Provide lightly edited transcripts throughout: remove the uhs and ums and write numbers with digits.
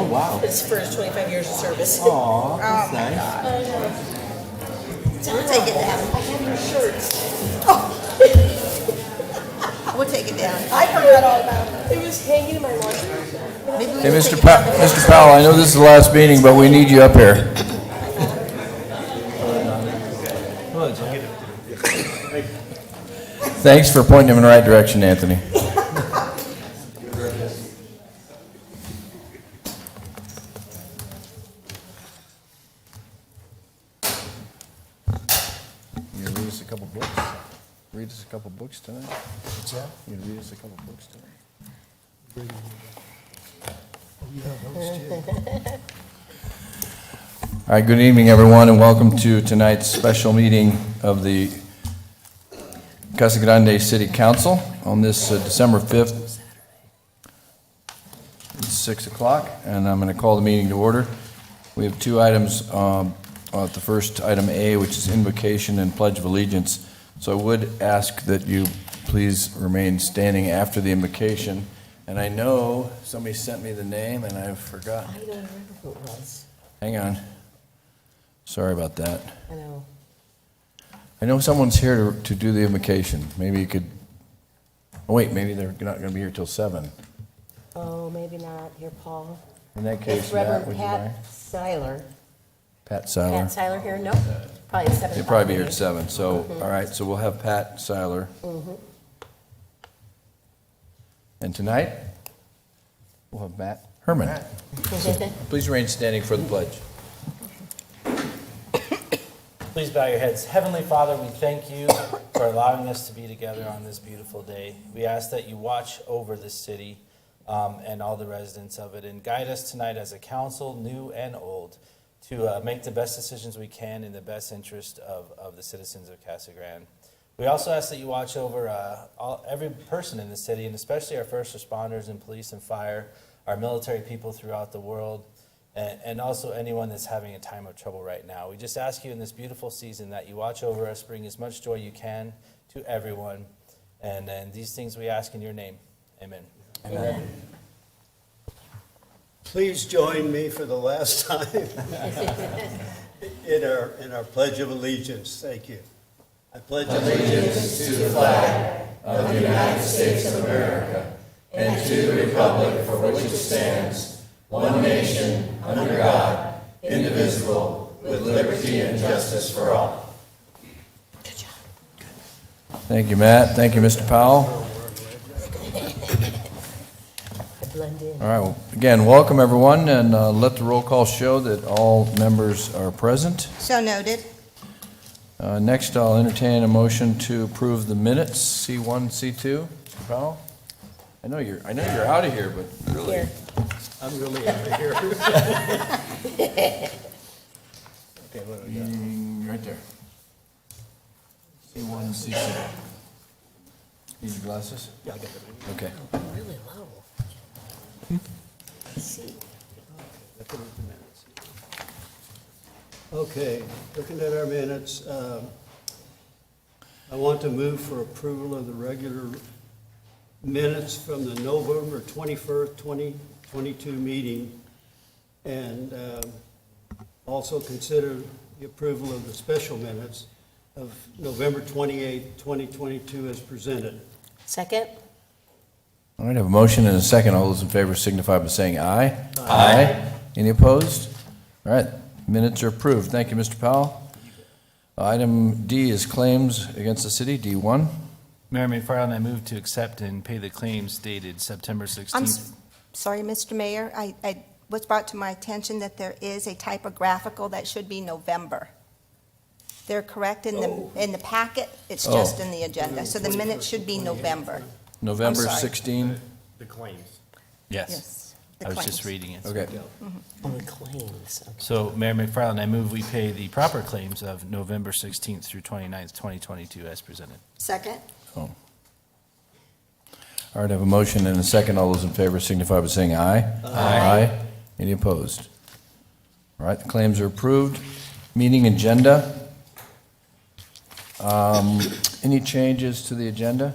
Oh, wow. It's for his 25 years of service. Aw, that's nice. We'll take it down. I have your shirts. We'll take it down. I forgot all about it. It was hanging in my laundry. Maybe we Hey, will Mr. take it down. Mr. Powell, I know this is the last meeting, but we need you up here. Thanks for pointing him in the right direction, Anthony. You gonna read us a couple books? Read us a couple books tonight? What's that? You gonna read us a couple books tonight? Oh, yeah, those too. All right, good evening, everyone, and welcome to tonight's special meeting of the Casa Grande City Council on this December 5th. It's 6 o'clock, and I'm going to call the meeting to order. We have two items. The first, item A, which is invocation and pledge of allegiance. So I would ask that you please remain standing after the invocation. And I know somebody sent me the name, and I forgot. I don't remember who it was. Hang on. Sorry about that. I know. I know someone's here to do the invocation. Maybe you could, oh wait, maybe they're not going to be here till 7. Oh, maybe not. Here, Paul. In that case, Is Matt, Reverend would you mind? Pat Seiler. Pat Seiler. Pat Seiler here? Nope. Probably 7. He'll probably be here at 7. So, all right, so we'll have Pat Seiler. And tonight, we'll have Matt Herman. So please remain standing for the pledge. Please bow your heads. Heavenly Father, we thank you for allowing us to be together on this beautiful day. We ask that you watch over this city and all the residents of it and guide us tonight as a council, new and old, to make the best decisions we can in the best interest of the citizens of Casa Grande. We also ask that you watch over every person in the city, and especially our first responders and police and fire, our military people throughout the world, and also anyone that's having a time of trouble right now. We just ask you in this beautiful season that you watch over us, bring as much joy you can to everyone, and these things we ask in your name. Amen. Amen. Please join me for the last time in our Pledge of Allegiance. Thank you. I pledge allegiance to the flag of the United States of America and to the republic for which it stands, one nation, under God, indivisible, with liberty and justice for all. Good job. Thank you, Matt. Thank you, Mr. Powell. I blend in. All right, well, again, welcome, everyone, and let the roll call show that all members are present. So noted. Next, I'll entertain a motion to approve the minutes, C1, C2. Mr. Powell? I know you're out of here, but really. Here. I'm really out of here. Okay, what do we got? Right there. C1, C2. Need your glasses? Yeah, I got it. Okay. Really low. See. I put it in the minutes. Okay, looking at our minutes, I want to move for approval of the regular minutes from the November 21st, 2022 meeting, and also consider the approval of the special minutes of November 28th, 2022 as presented. Second? All right, I have a motion and a second. All those in favor signify by saying aye. Aye. Any opposed? All right, minutes are approved. Thank you, Mr. Powell. Item D is claims against the city, D1. Mayor McFarland, I move to accept and pay the claims dated September 16th. Sorry, Mr. Mayor, I was brought to my attention that there is a typographical that should be November. They're correct in the packet, it's just in the agenda, so the minutes should be November. November I'm sorry. 16. The claims. Yes, Yes. the I was just claims. reading it. Okay. On the claims. Okay. So, Mayor McFarland, I move we pay the proper claims of November 16th through 29th, 2022 as presented. Second? All right, I have a motion and a second. All those in favor signify by saying aye. Aye. Any opposed? All right, the claims are approved. Meeting agenda. Any changes to the agenda?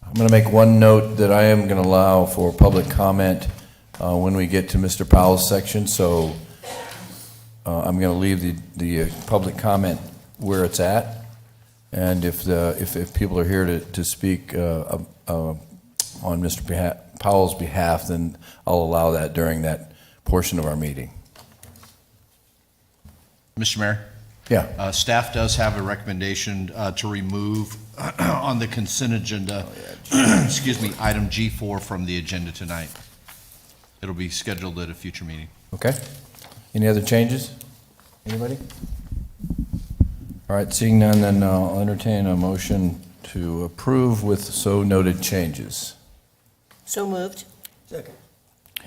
I'm going to make one note that I am going to allow for public comment when we get to Mr. Powell's section, so I'm going to leave the public comment where it's at. And if people are here to speak on Mr. Powell's behalf, then I'll allow that during that portion of our meeting. Mr. Mayor, Yeah. staff does have a recommendation to remove on the consent agenda, excuse me, item G4 from the agenda tonight. It'll be scheduled at a future meeting. Okay. Any other changes? Anybody? All right, seeing none, then I'll entertain a motion to approve with so noted changes. So moved. Second. All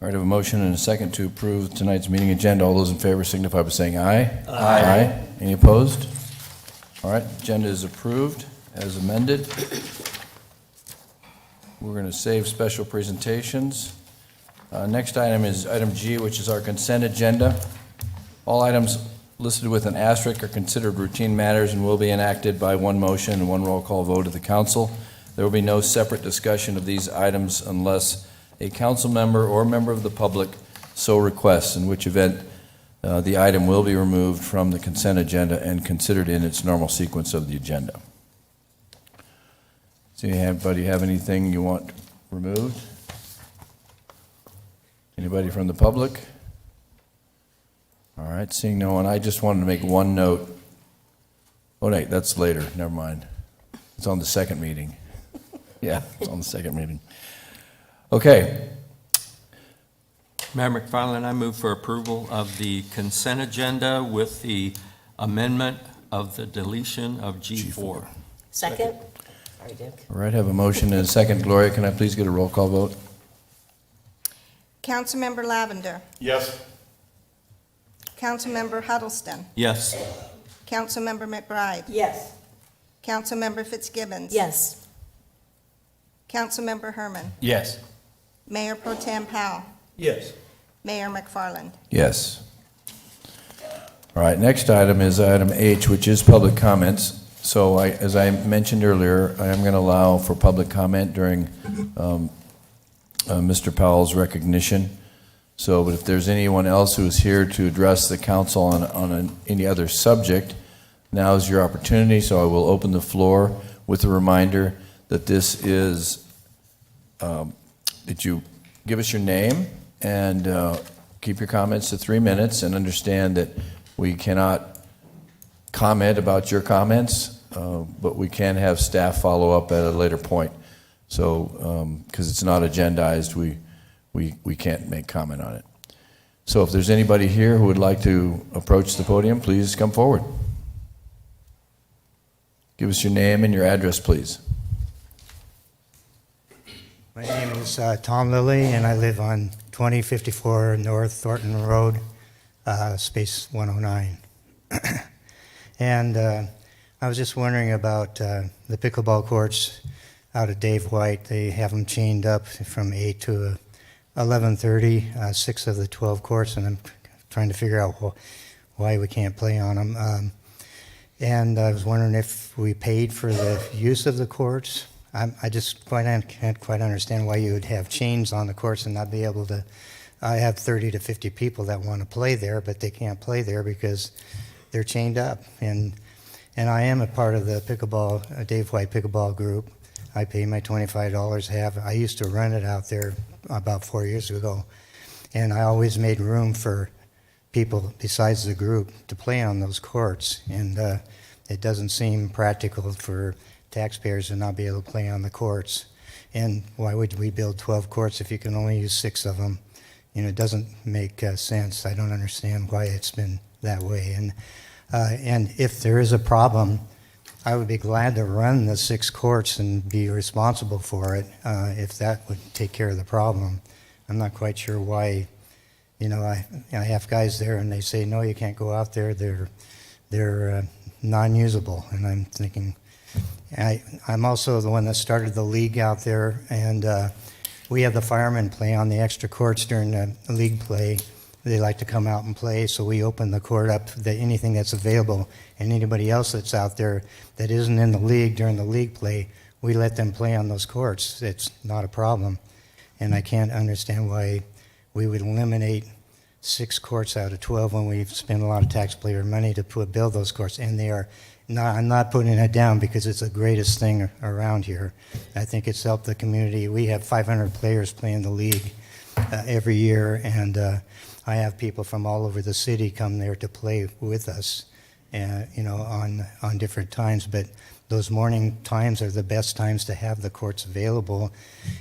right, I have a motion and a second to approve tonight's meeting agenda. All those in favor signify by saying aye. Aye. Any opposed? All right, agenda is approved as amended. We're going to save special presentations. Next item is item G, which is our consent agenda. All items listed with an asterisk are considered routine matters and will be enacted by one motion and one roll call vote of the council. There will be no separate discussion of these items unless a council member or member of the public so requests, in which event the item will be removed from the consent agenda and considered in its normal sequence of the agenda. Does anybody have anything you want removed? Anybody from the public? All right, seeing no one, I just wanted to make one note. Oh, wait, that's later, never mind. It's on the second meeting. Yeah, it's on the second meeting. Okay, Mayor McFarland, I move for approval of the consent agenda with the amendment of the deletion of G4. Second? Sorry, Dick. all right, have a motion and a second. Gloria, can I please get a roll call vote? Councilmember Lavender. Yes. Councilmember Huddleston. Yes. Councilmember McBride. Yes. Councilmember Fitzgibbons. Yes. Councilmember Herman. Yes. Mayor Pro Tem Powell. Yes. Mayor McFarland. Yes. All right, next item is item H, which is public comments. So as I mentioned earlier, I am going to allow for public comment during Mr. Powell's recognition. So, but if there's anyone else who is here to address the council on any other subject, now is your opportunity. So I will open the floor with a reminder that this is, that you give us your name and keep your comments to 3 minutes, and understand that we cannot comment about your comments, but we can have staff follow up at a later point. So, because it's not agendized, we can't make comment on it. So if there's anybody here who would like to approach the podium, please come forward. Give us your name and your address, please. My name is Tom Lilly, and I live on 2054 North Thornton Road, space 109. And I was just wondering about the pickleball courts out of Dave White. They have them chained up from 8 to 11:30, 6 of the 12 courts, and I'm trying to figure out why we can't play on them. And I was wondering if we paid for the use of the courts. I just can't quite understand why you would have chains on the courts and not be able to. I have 30 to 50 people that want to play there, but they can't play there because they're chained up. And I am a part of the pickleball, Dave White pickleball group. I pay my $25 I used to run it out there about 4 years ago, and I always made room for people besides the group to play on those courts, and it doesn't seem practical for taxpayers to not be able to play on the courts. And why would we build 12 courts if you can only use 6 of them? You know, it doesn't make sense. I don't understand why it's been that way. And if there is a problem, I would be glad to run the 6 courts and be responsible for it if that would take care of the problem. I'm not quite sure why. You know, I have guys there and they say, no, you can't go out there. They're non-usable. And I'm thinking, I'm also the one that started the league out there, and we have the firemen play on the extra courts during the league play. They like to come out and play, so we open the court up to anything that's available, and anybody else that's out there that isn't in the league during the league play, we let them play on those courts. It's not a problem. and I can't understand why we would eliminate 6 courts out of 12 when we've spent a lot of taxpayer money to build those courts, and they are not, I'm not putting it down because it's the greatest thing around here. I think it's helped the community. We have 500 players playing the league every year, and I have people from all over the city come there to play with us, you know, on different times. But those morning times are the best times to have the courts available.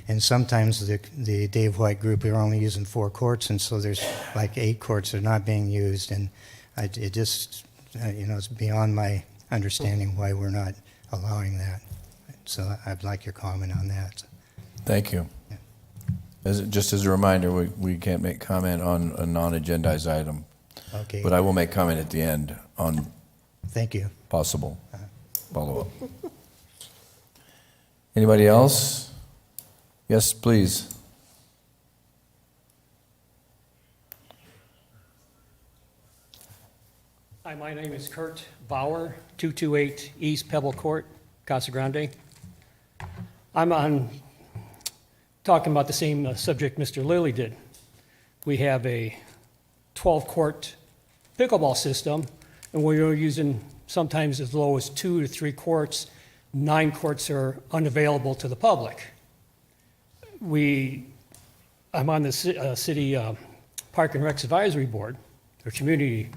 And sometimes the Dave White group are only using 4 courts, and so there's like 8 courts that are not being used. And it just, you know, it's beyond my understanding why we're not allowing that. So I'd like your comment on that. Thank you. Just as a reminder, we can't make comment on a non-agendized item, Okay, but I will make comment at the end on thank you. possible follow-up. Anybody else? Yes, please. Hi, my name is Kurt Bauer, 228 East Pebble Court, Casa Grande. I'm on talking about the same subject Mr. Lilly did. We have a 12-court pickleball system, and we're using sometimes as low as 2 to 3 courts. 9 courts are unavailable to the public. I'm on the city Park and Recs Advisory Board, or Community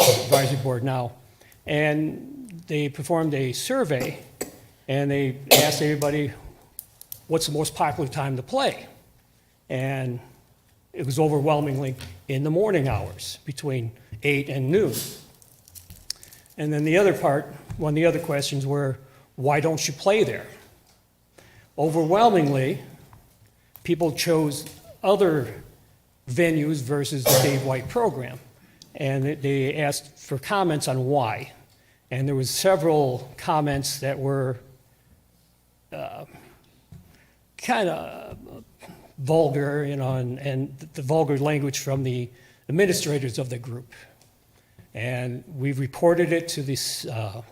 Advisory Board now, and they performed a survey, and they asked everybody, what's the most popular time to play? And it was overwhelmingly in the morning hours, between 8 and noon. And then the other part, one of the other questions were, why don't you play there? Overwhelmingly, people chose other venues versus the Dave White program. And they asked for comments on why. And there was several comments that were kind of vulgar, you know, and the vulgar language from the administrators of the group. And we've reported it to this, to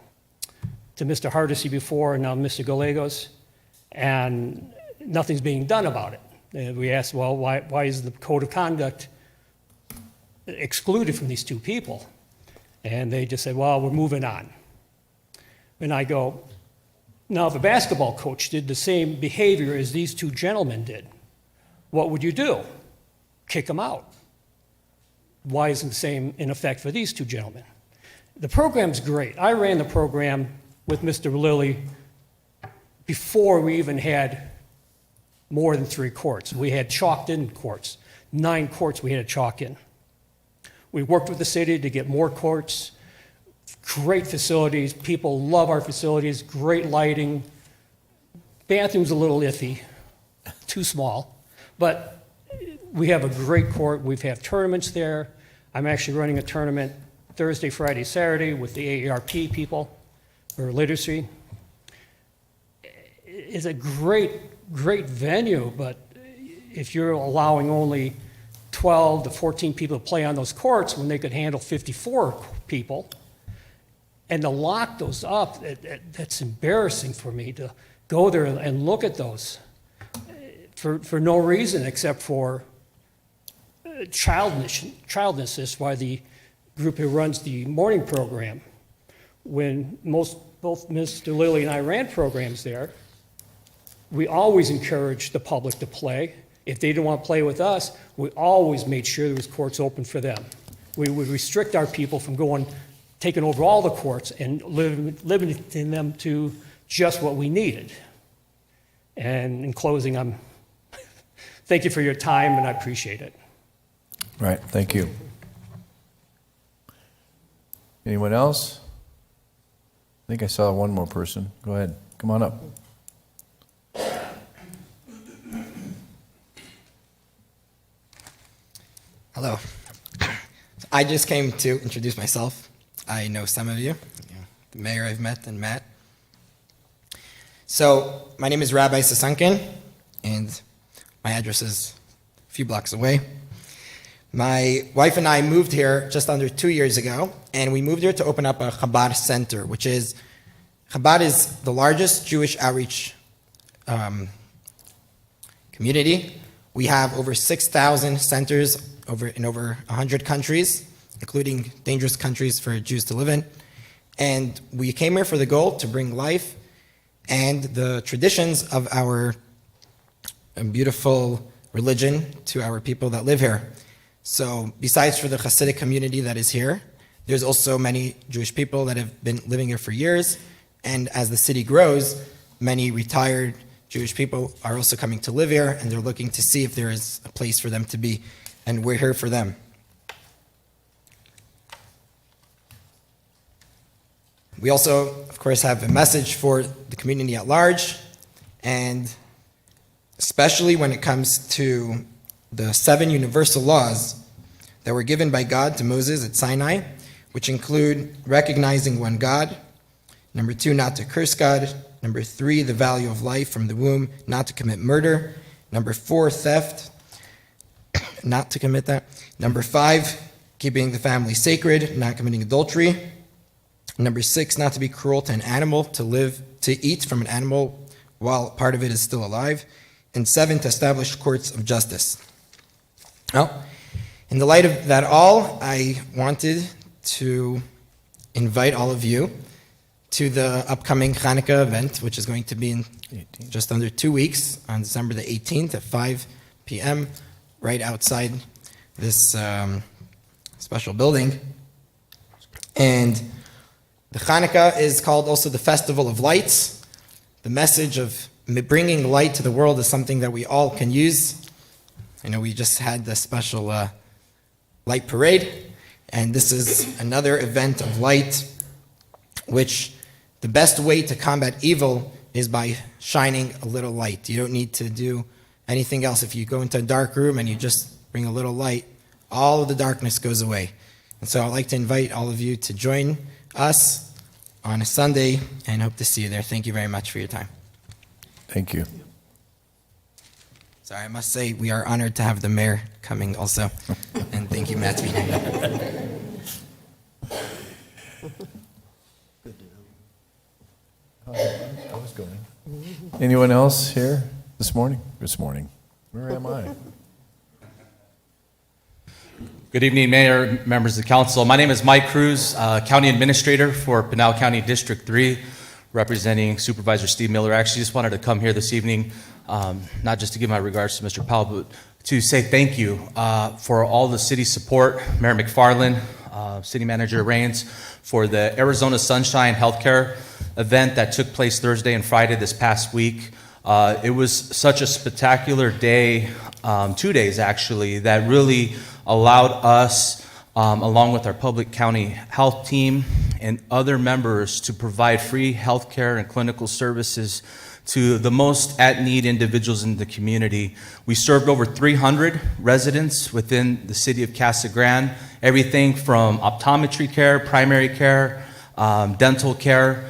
Mr. Hardesty before, and now Mr. Gallegos, and nothing's being done about it. And we asked, well, why is the code of conduct excluded from these 2 people? And they just said, well, we're moving on. And I go, now if a basketball coach did the same behavior as these 2 gentlemen did, what would you do? Kick them out. Why isn't the same in effect for these 2 gentlemen? The program's great. I ran the program with Mr. Lilly before we even had more than 3 courts. We had chalked in courts. 9 courts we had to chalk in. We worked with the city to get more courts, great facilities. People love our facilities, great lighting. Bathroom's a little iffy, too small. But we have a great court. We've had tournaments there. I'm actually running a tournament Thursday, Friday, Saturday with the AARP people for literacy. It's a great venue, but if you're allowing only 12 to 14 people to play on those courts when they could handle 54 people, and to lock those up, that's embarrassing for me to go there and look at those for no reason except for childishness by the group who runs the morning program. When both Mr. Lilly and I ran programs there, we always encouraged the public to play. If they didn't want to play with us, we always made sure there was courts open for them. We would restrict our people from taking over all the courts and limiting them to just what we needed. And in closing, thank you for your time, and I appreciate it. Right, thank you. Anyone else? I think I saw one more person. Go ahead, come on up. Hello. I just came to introduce myself. I know some of you, the mayor I've met, and Matt. So my name is Rabbi Sasankin, and my address is a few blocks away. My wife and I moved here just under 2 years ago, and we moved here to open up a Chabad center, Chabad is the largest Jewish outreach community We have over 6,000 centers in over 100 countries, including dangerous countries for Jews to live in. And we came here for the goal to bring life and the traditions of our beautiful religion to our people that live here. So besides for the Hasidic community that is here, there's also many Jewish people that have been living here for years. And as the city grows, many retired Jewish people are also coming to live here, and they're looking to see if there is a place for them to be, and we're here for them. We also, of course, have a message for the community at large, and especially when it comes to the 7 universal laws that were given by God to Moses at Sinai, which include recognizing one God, number 2, not to curse God, number 3, the value of life from the womb, not to commit murder, number 4, theft, not to commit that, number 5, keeping the family sacred, not committing adultery, number 6, not to be cruel to an animal, to eat from an animal while part of it is still alive, and 7, to establish courts of justice. Well, in the light of that all, I wanted to invite all of you to the upcoming Hanukkah event, which is going to be in just under 2 weeks on December the 18th at 5 p.m. right outside this special building. And the Hanukkah is called also the Festival of Lights. The message of bringing light to the world is something that we all can use. I know we just had the special light parade, and this is another event of light, which the best way to combat evil is by shining a little light. You don't need to do anything else. If you go into a dark room and you just bring a little light, all of the darkness goes away. And so I'd like to invite all of you to join us on a Sunday, and hope to see you there. Thank you very much for your time. Thank you. Sorry, I must say we are honored to have the mayor coming also. And thank you, Matt. Anyone else here this morning? This morning. Where am I? Good evening, Mayor, members of the council. My name is Mike Cruz, County Administrator for Pinal County District 3, representing Supervisor Steve Miller. I actually just wanted to come here this evening, not just to give my regards to Mr. Powell, but to say thank you for all the city support, Mayor McFarland, City Manager Raines, for the Arizona Sunshine Healthcare event that took place Thursday and Friday this past week. It was such a spectacular day, 2 days actually, that really allowed us, along with our public county health team and other members, to provide free health care and clinical services to the most at-need individuals in the community. We served over 300 residents within the city of Casa Grande, everything from optometry care, primary care, dental care,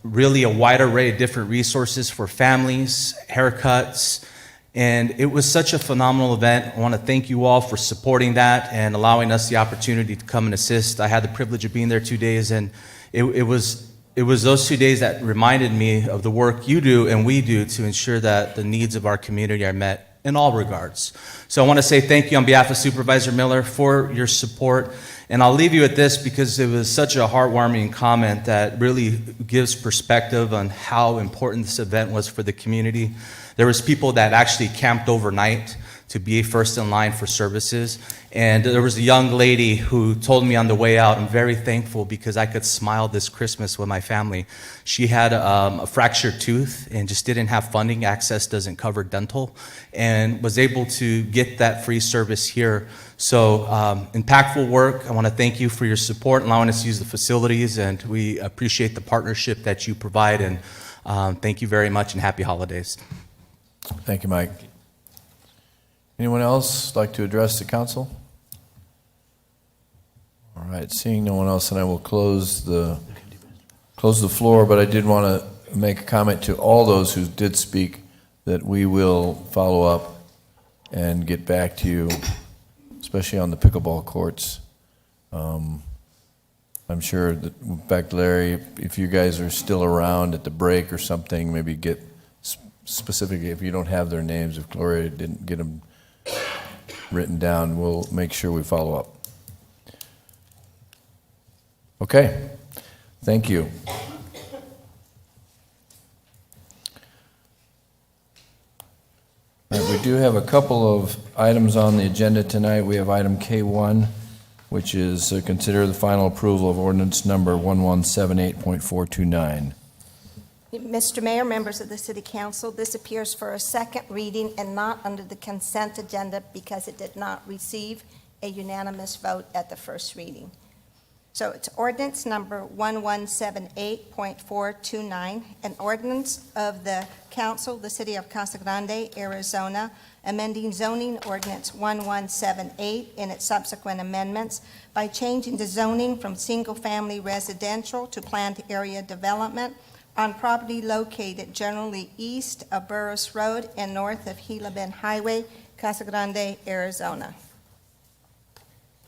really a wide array of different resources for families, haircuts, and it was such a phenomenal event. I want to thank you all for supporting that and allowing us the opportunity to come and assist. I had the privilege of being there 2 days, and it was those 2 days that reminded me of the work you do and we do to ensure that the needs of our community are met in all regards. So I want to say thank you on behalf of Supervisor Miller for your support. And I'll leave you with this because it was such a heartwarming comment that really gives perspective on how important this event was for the community. There was people that actually camped overnight to be first in line for services. And there was a young lady who told me on the way out, I'm very thankful because I could smile this Christmas with my family. She had a fractured tooth and just didn't have funding. Access doesn't cover dental, and was able to get that free service here. So impactful work. I want to thank you for your support, allowing us to use the facilities, and we appreciate the partnership that you provide. And thank you very much, and happy holidays. Thank you, Mike. Anyone else like to address the council? All right, seeing no one else, then I will close the floor, but I did want to make a comment to all those who did speak that we will follow up and get back to you, especially on the pickleball courts. I'm sure that, in fact, Larry, if you guys are still around at the break or something, maybe get specifically, if you don't have their names, if Gloria didn't get them written down, we'll make sure we follow up. Okay, thank you. All right, we do have a couple of items on the agenda tonight. We have item K1, which is consider the final approval of ordinance number 1178.429. Mr. Mayor, members of the City Council, this appears for a second reading and not under the consent agenda because it did not receive a unanimous vote at the first reading. So it's ordinance number 1178.429, an ordinance of the council, the City of Casa Grande, Arizona, amending zoning ordinance 1178 and its subsequent amendments by changing the zoning from single-family residential to planned area development on property located generally east of Burris Road and north of Gila Bend Highway, Casa Grande, Arizona.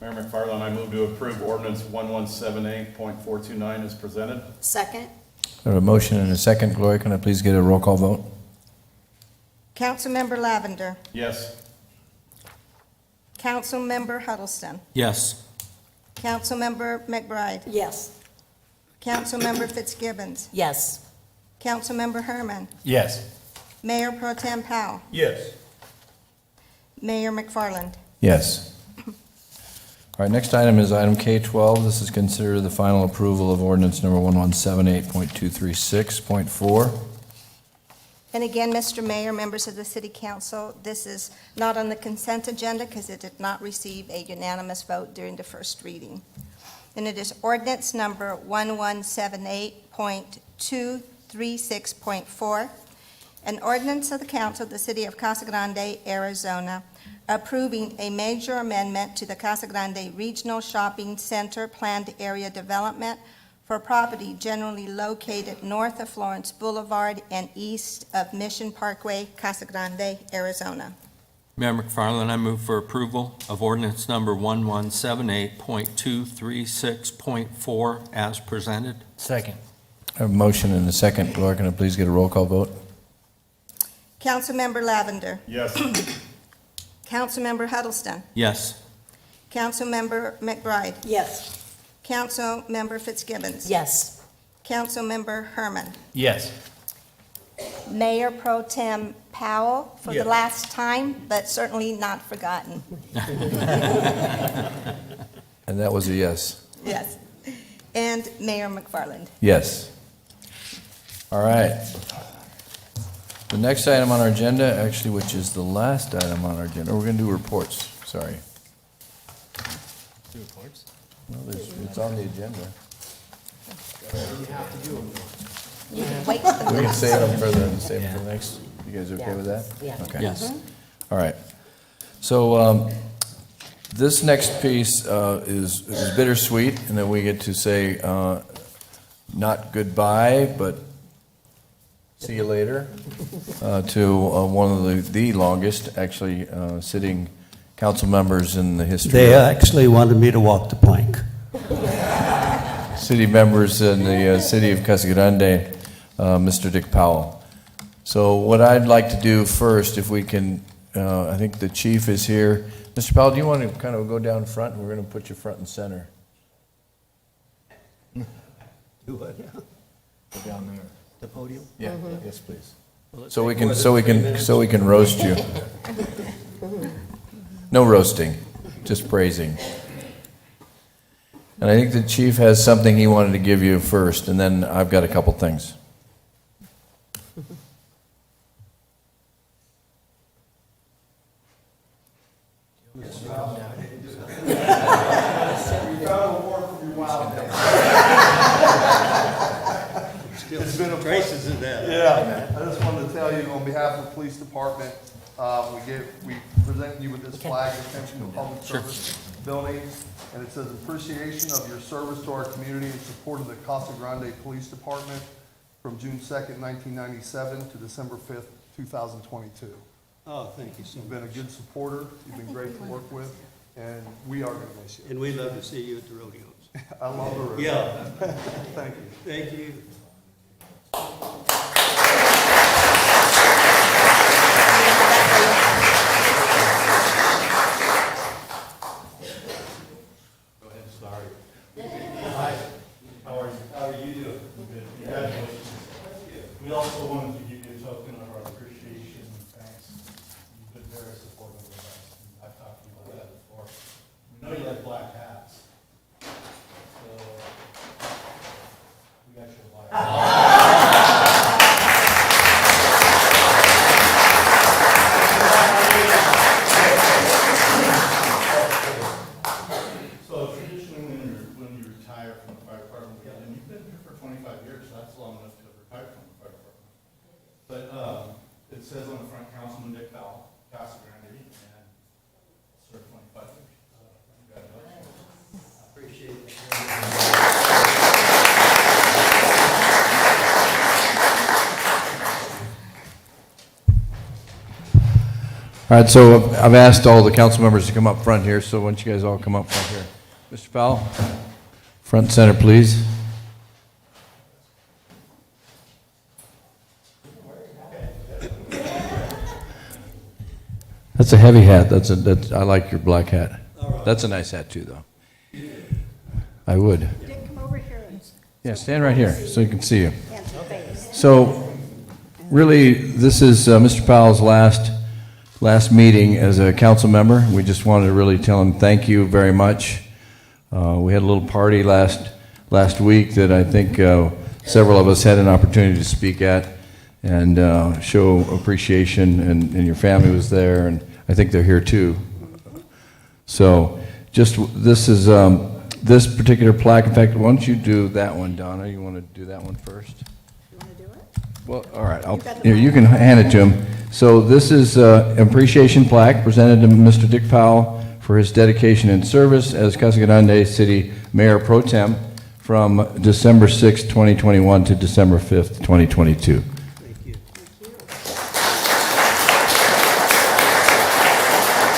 Mayor McFarland, I move to approve ordinance 1178.429 as presented. Second? I have a motion and a second. Gloria, can I please get a roll call vote? Councilmember Lavender. Yes. Councilmember Huddleston. Yes. Councilmember McBride. Yes. Councilmember Fitzgibbons. Yes. Councilmember Herman. Yes. Mayor Pro Tem Powell. Yes. Mayor McFarland. Yes. All right, next item is item K12. This is consider the final approval of ordinance number 1178.236.4. And again, Mr. Mayor, members of the City Council, this is not on the consent agenda because it did not receive a unanimous vote during the first reading. And it is ordinance number 1178.236.4, an ordinance of the Council of the City of Casa Grande, Arizona, approving a major amendment to the Casa Grande Regional Shopping Center planned area development for property generally located north of Florence Boulevard and east of Mission Parkway, Casa Grande, Arizona. Mayor McFarland, I move for approval of ordinance number 1178.236.4 as presented. Second. I have a motion and a second. Gloria, can I please get a roll call vote? Councilmember Lavender. Yes. Councilmember Huddleston. Yes. Councilmember McBride. Yes. Councilmember Fitzgibbons. Yes. Councilmember Herman. Yes. Mayor Pro Tem Powell for the Yes. last time, but certainly not forgotten. And that was a yes. Yes. And Mayor McFarland. Yes. All right. The next item on our agenda, actually, which is the last item on our agenda, we're going to do reports, sorry. Do reports? No, it's on the agenda. You can wait till the We can next. save them for the next, you guys okay with that? Yeah. Okay. Yes. All right. So this next piece is bittersweet, and then we get to say not goodbye, but see you later to one of the longest, actually, sitting council members in the history. They of actually wanted me to walk the plank. city members in the city of Casa Grande, Mr. Dick Powell. So what I'd like to do first, if we can, I think the chief is here. Mr. Powell, do you want to kind of go down front? We're going to put you front and center. Do what now? Go down there. The podium? Yeah, yes, please. So we can roast you. No roasting, just praising. And I think the chief has something he wanted to give you first, and then I've got a couple things. It's been a traces of that. Yeah, I just wanted to tell you, on behalf of the police department, we present you with this flag, attention to public service building, and it says appreciation of your service to our community in support of the Casa Grande Police Department from June 2nd, 1997 to December 5th, 2022. Oh, thank you so You've been a much. good supporter, you've been great to work with, and we are going to miss you. And we love to see you at the rodeos. I love the road. Yeah. Thank you. Thank you. right, so I've asked all the council members to come up front here, so why don't you guys all come up front here? Mr. Powell, front and center, please. That's a heavy hat. I like your black hat. That's a nice hat too, though. I would. Dick, come over here and Yeah, stand right here so you can see you. answer face. So, really, this is Mr. Powell's last meeting as a council member. We just wanted to really tell him thank you very much. We had a little party last week that I think several of us had an opportunity to speak at and show appreciation, and your family was there, and I think they're here too. So, just this is this particular plaque. In fact, why don't you do that one, Donna? You want to do that one first? You want to do it? Well, all right, here, you can hand it to him. So this is an appreciation plaque presented to Mr. Dick Powell for his dedication and service as Casa Grande City Mayor Pro Tem from December 6, 2021 to December 5th, 2022. Thank you.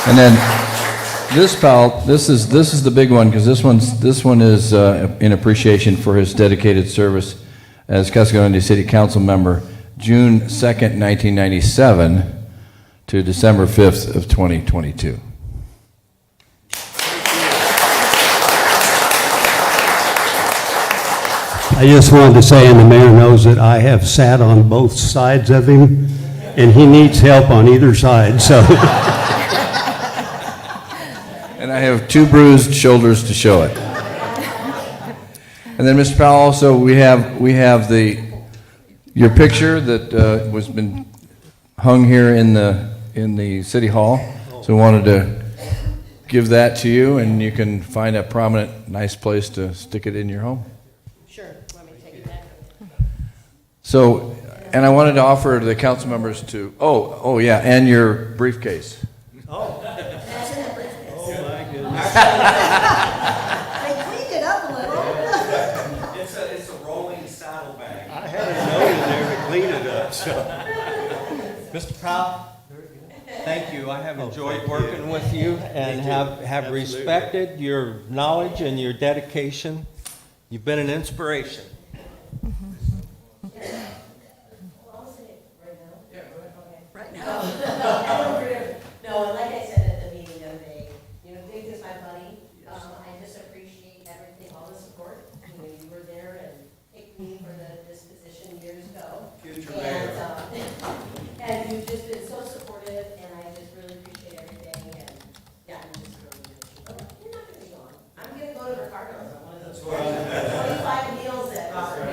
And then this Powell, this is the big one, because this one is in appreciation for his dedicated service as Casa Grande City Council member, June 2nd, 1997 to December 5th of 2022. I just wanted to say, and the mayor knows that I have sat on both sides of him, and he needs help on either side, so. And I have 2 bruised shoulders to show it. And then, Mr. Powell, also, we have your picture that was been hung here in the City Hall. So we wanted to give that to you, and you can find a prominent, nice place to stick it in your home. Sure. Want me to take it back? So, and I wanted to offer the council members to, oh yeah, and your briefcase. They cleaned it up a little. It's a rolling saddlebag. I had a note in there to clean it up, so. Mr. Powell, thank you. I have enjoyed working with you and have Absolutely. respected your knowledge and your dedication. You've been an inspiration. No, and like I said at the meeting the other day, Dick is my buddy. I just appreciate everything, all the support. You were there and picked me for this position years ago. Future mayor. And you've just been so supportive, and I just really appreciate everything, and, yeah, I'm just really gonna, you're not gonna be gone. I'm gonna go to Ricardo's on one of those 25 meals at Robert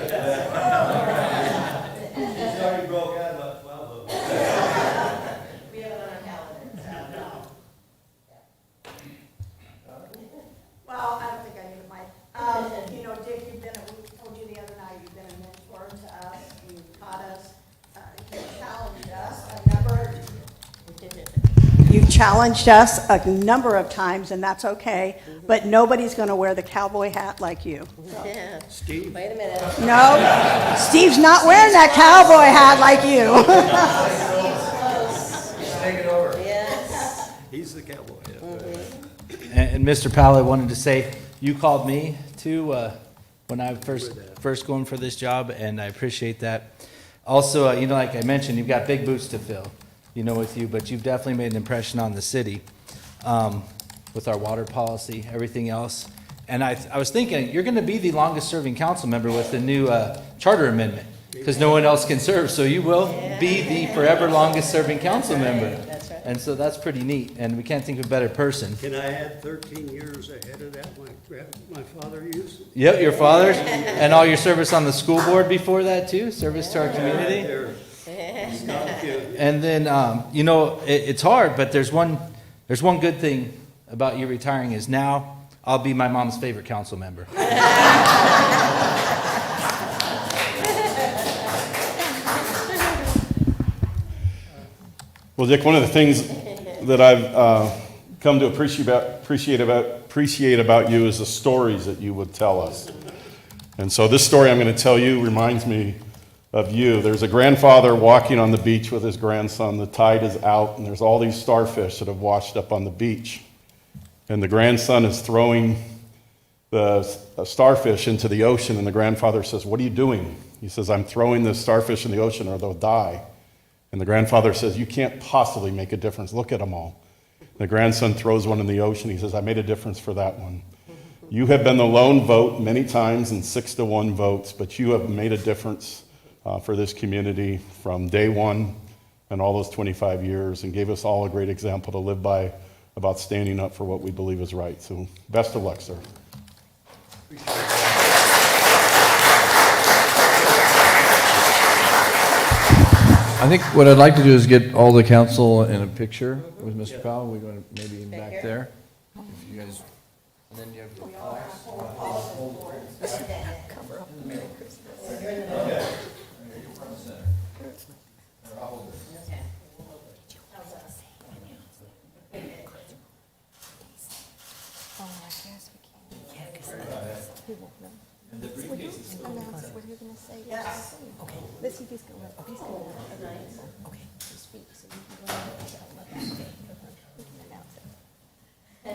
He's already broke out about 12 of them. We have it on our calendar, so. Well, I don't think I need a mic. Dick, we told you the other night, you've been a mentor to us. You've taught us, you've challenged us a number of times, and that's okay. But nobody's going to wear the cowboy hat like you. Yeah. Steve? Wait a minute. No, Steve's not wearing that cowboy hat like you. Take it over. Yes. He's the cowboy. And Mr. Powell, I wanted to say, you called me too when I first going for this job, and I appreciate that. Also, like I mentioned, you've got big boots to fill, with you, but you've definitely made an impression on the city with our water policy, everything else. And I was thinking, you're going to be the longest serving council member with the new charter amendment, because no one else can serve, so you will be the forever longest serving council member. That's right. And so that's pretty neat, and we can't think of a better person. Can I add 13 years ahead of that, my father used? Yep, your father's, and all your service on the school board before that too, service to our community. And then, it's hard, but there's one good thing about you retiring is now I'll be my mom's favorite council member. Well, Dick, one of the things that I've come to appreciate about you is the stories that you would tell us. And so this story I'm going to tell you reminds me of you. There's a grandfather walking on the beach with his grandson. The tide is out, and there's all these starfish that have washed up on the beach. And the grandson is throwing the starfish into the ocean, and the grandfather says, "What are you doing?" He says, "I'm throwing the starfish in the ocean or they'll die." And the grandfather says, "You can't possibly make a difference. Look at them all." The grandson throws one in the ocean. He says, "I made a difference for that one." You have been the lone vote many times in 6-1 votes, but you have made a difference for this community from day one and all those 25 years, and gave us all a great example to live by about standing up for what we believe is right. So best of luck, sir. I think what I'd like to do is get all the council in a picture with Mr. Powell. We're going to maybe back there. If you guys, and then you have the Let's see if he's going to, okay, speak, so you can go.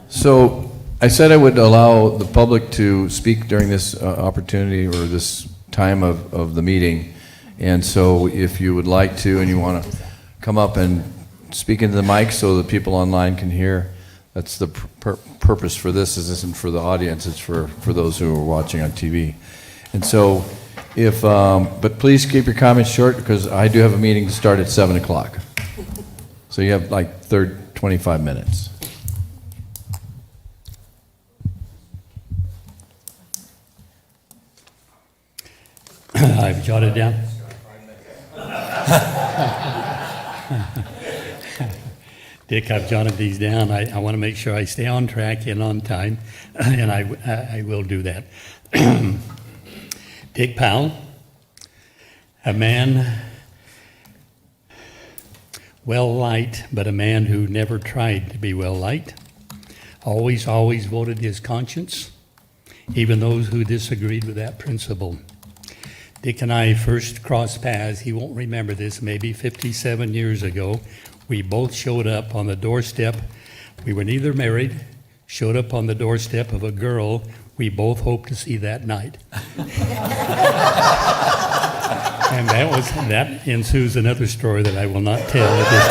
So I said I would allow the public to speak during this opportunity or this time of the meeting. And so if you would like to and you want to come up and speak into the mic so the people online can hear, that's the purpose for this. This isn't for the audience, it's for those who are watching on TV. And so if, but please keep your comments short because I do have a meeting to start at 7 o'clock. So you have like 25 minutes. I've jotted down. Dick, I've jotted these down. I want to make sure I stay on track and on time, and I will do that. Dick Powell, a man well-liked, but a man who never tried to be well-liked. Always voted his conscience, even those who disagreed with that principle. Dick and I first crossed paths, he won't remember this, maybe 57 years ago. We both showed up on the doorstep. We were neither married, showed up on the doorstep of a girl we both hoped to see that night. And that ensues another story that I will not tell at this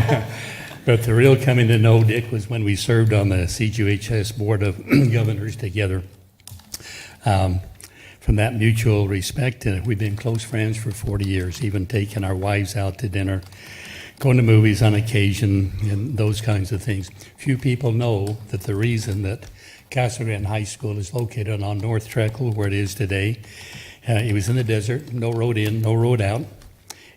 time. But the real coming to know Dick was when we served on the CGHS Board of Governors together. From that mutual respect, we've been close friends for 40 years, even taking our wives out to dinner, going to movies on occasion, and those kinds of things. Few people know that the reason that Casa Grande High School is located on North Treckle, where it is today, it was in the desert, no road in, no road out,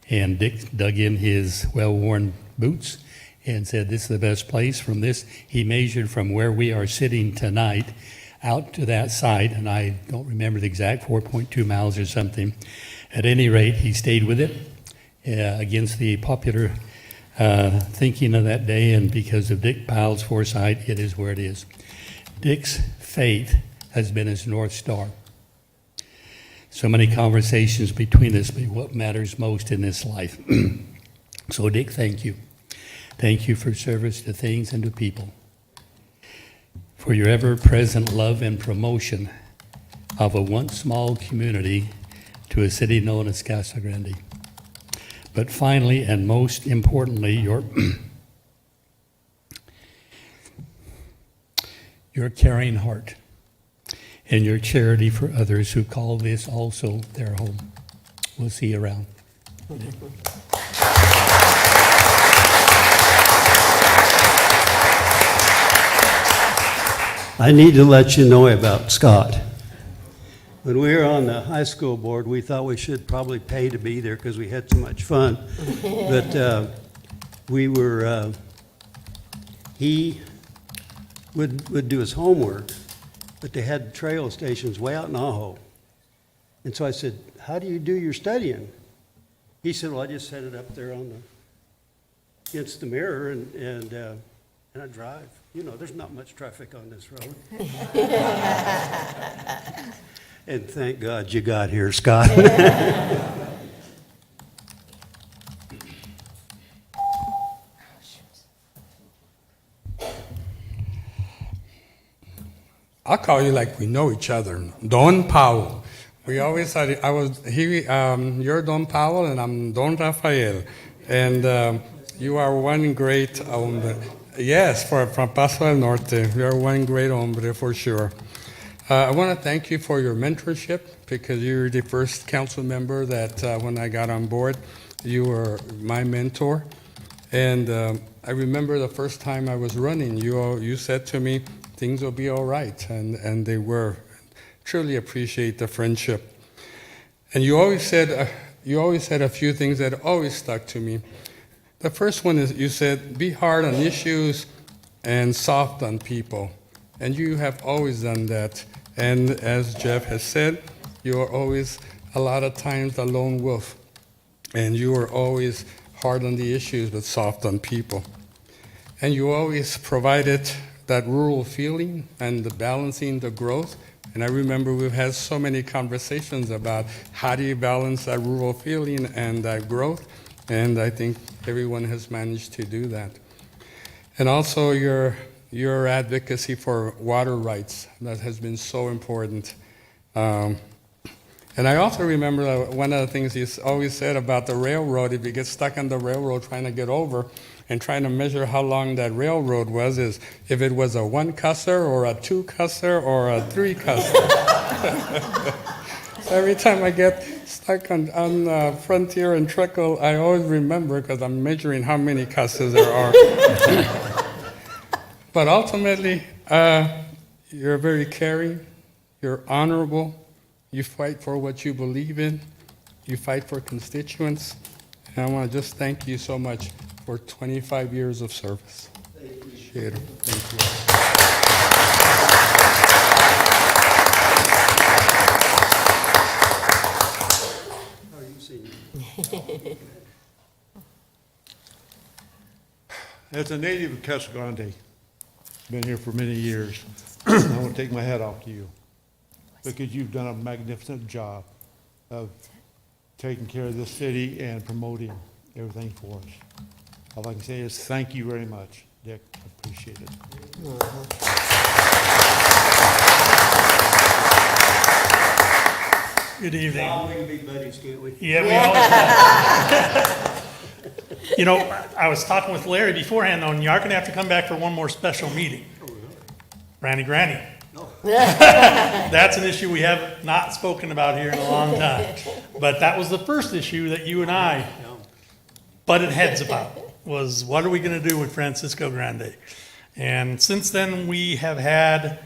and Dick dug in his well-worn boots and said, "This is the best place." From this, he measured from where we are sitting tonight out to that site, and I don't remember the exact 4.2 miles or something. At any rate, he stayed with it against the popular thinking of that day, and because of Dick Powell's foresight, it is where it is. Dick's faith has been his North Star. So many conversations between us, but what matters most in this life. So Dick, thank you. Thank you for service to things and to people, for your ever-present love and promotion of a once small community to a city known as Casa Grande. But finally, and most importantly, your caring heart and your charity for others who call this also their home. We'll see you around. I need to let you know about Scott. When we were on the high school board, we thought we should probably pay to be there because we had so much fun. But he would do his homework, but they had trail stations way out in Ajo. And so I said, "How do you do your studying?" He said, "Well, I just set it up there against the mirror and I drive." You know, there's not much traffic on this road. And thank God you got here, Scott. I'll call you like we know each other. Don Powell. We always had, you're Don Powell and I'm Don Rafael. And you are one great hombre. Yes, from Paso del Norte. You are one great hombre for sure. I want to thank you for your mentorship because you're the first council member that when I got on board, you were my mentor. And I remember the first time I was running, you said to me, things will be all right, and they were. Truly appreciate the friendship. And you always said a few things that always stuck to me. The first one is you said, be hard on issues and soft on people. And you have always done that. And as Jeff has said, you are always, a lot of times, the lone wolf. And you are always hard on the issues, but soft on people. And you always provided that rural feeling and the balancing the growth. And I remember we've had so many conversations about how do you balance that rural feeling and that growth. And I think everyone has managed to do that. And also your advocacy for water rights, that has been so important. And I also remember one of the things you always said about the railroad, if you get stuck on the railroad trying to get over and trying to measure how long that railroad was, is if it was a 1 cusser or a 2 cusser or a 3 cusser. So every time I get stuck on Frontier and Trickle, I always remember because I'm measuring how many cusses there are. But ultimately, you're very caring, you're honorable, you fight for what you believe in, you fight for constituents, and I want to just thank you so much for 25 years of service. Appreciate it. Thank you. How are you seeing? As a native of Casa Grande, been here for many years, I want to take my hat off to you because you've done a magnificent job of taking care of this city and promoting everything for us. All I can say is thank you very much, Dick. I appreciate it. Good evening. Now we can be buddies, can't we? Yeah, we always can. You know, I was talking with Larry beforehand, though, and you are going to have to come back for one more special meeting. Randy Granny. That's an issue we have not spoken about here in a long time. But that was the first issue that you and I butted heads about, was what are we going to do with Francisco Grande? And since then, we have had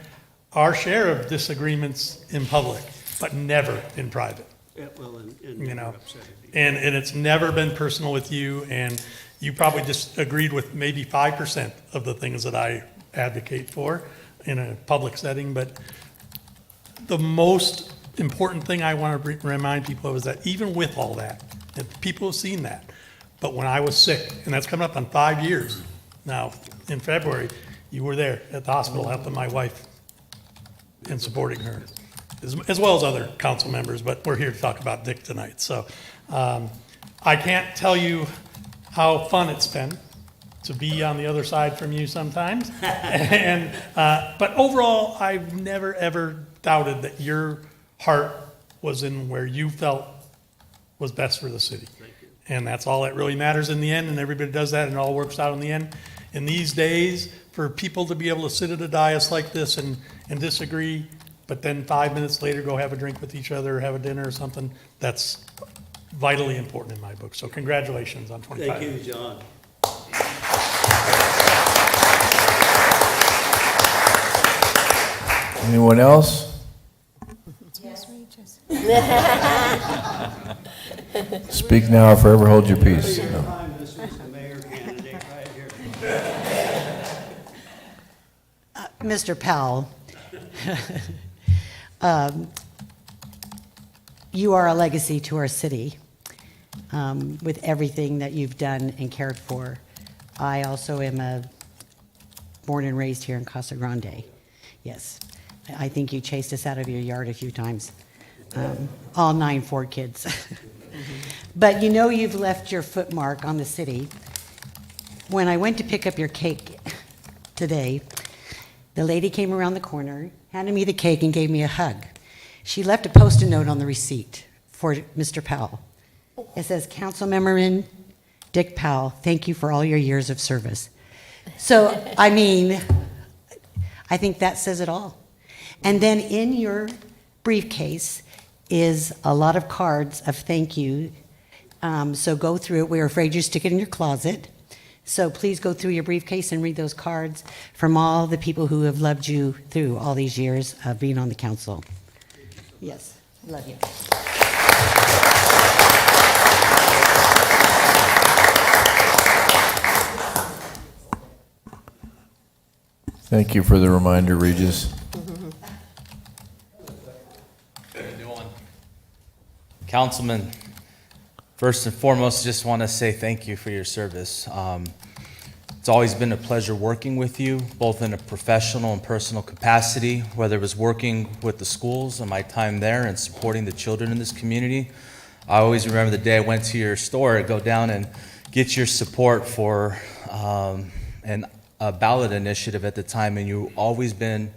our share of disagreements in public, but never in private. Yeah, well, and You know, upset at me. and it's never been personal with you, and you probably just agreed with maybe 5% of the things that I advocate for in a public setting, but the most important thing I want to remind people of is that even with all that, and people have seen that, but when I was sick, and that's coming up on 5 years now, in February, you were there at the hospital helping my wife and supporting her, as well as other council members, but we're here to talk about Dick tonight. So I can't tell you how fun it's been to be on the other side from you sometimes. And but overall, I've never, ever doubted that your heart was in where you felt was best for the city. And that's all that really matters in the end, and everybody does that, and it all works out in the end. In these days, for people to be able to sit at a dais like this and disagree, but then 5 minutes later go have a drink with each other, or have a dinner or something, that's vitally important in my book. So congratulations on 25 years. Thank you, John. Anyone else? Speak now or forever hold your peace. No. Time, this is the mayor candidate right here. Mr. Powell, you are a legacy to our city with everything that you've done and cared for. I also am a born and raised here in Casa Grande. Yes. I think you chased us out of your yard a few times. All 9 Ford kids. But you know you've left your footmark on the city. When I went to pick up your cake today, the lady came around the corner, handed me the cake, and gave me a hug. She left a Post-it note on the receipt for Mr. Powell. It says, Councilmember Dick Powell, thank you for all your years of service. So, I mean, I think that says it all. And then in your briefcase is a lot of cards of thank you. So go through it. We're afraid you stick it in your closet. So please go through your briefcase and read those cards from all the people who have loved you through all these years of being on the council. Yes, love you. Thank you for the reminder, Regis. Councilman, first and foremost, just want to say thank you for your service. It's always been a pleasure working with you, both in a professional and personal capacity, whether it was working with the schools and my time there and supporting the children in this community. I always remember the day I went to your store to go down and get your support for a ballot initiative at the time, and you've always been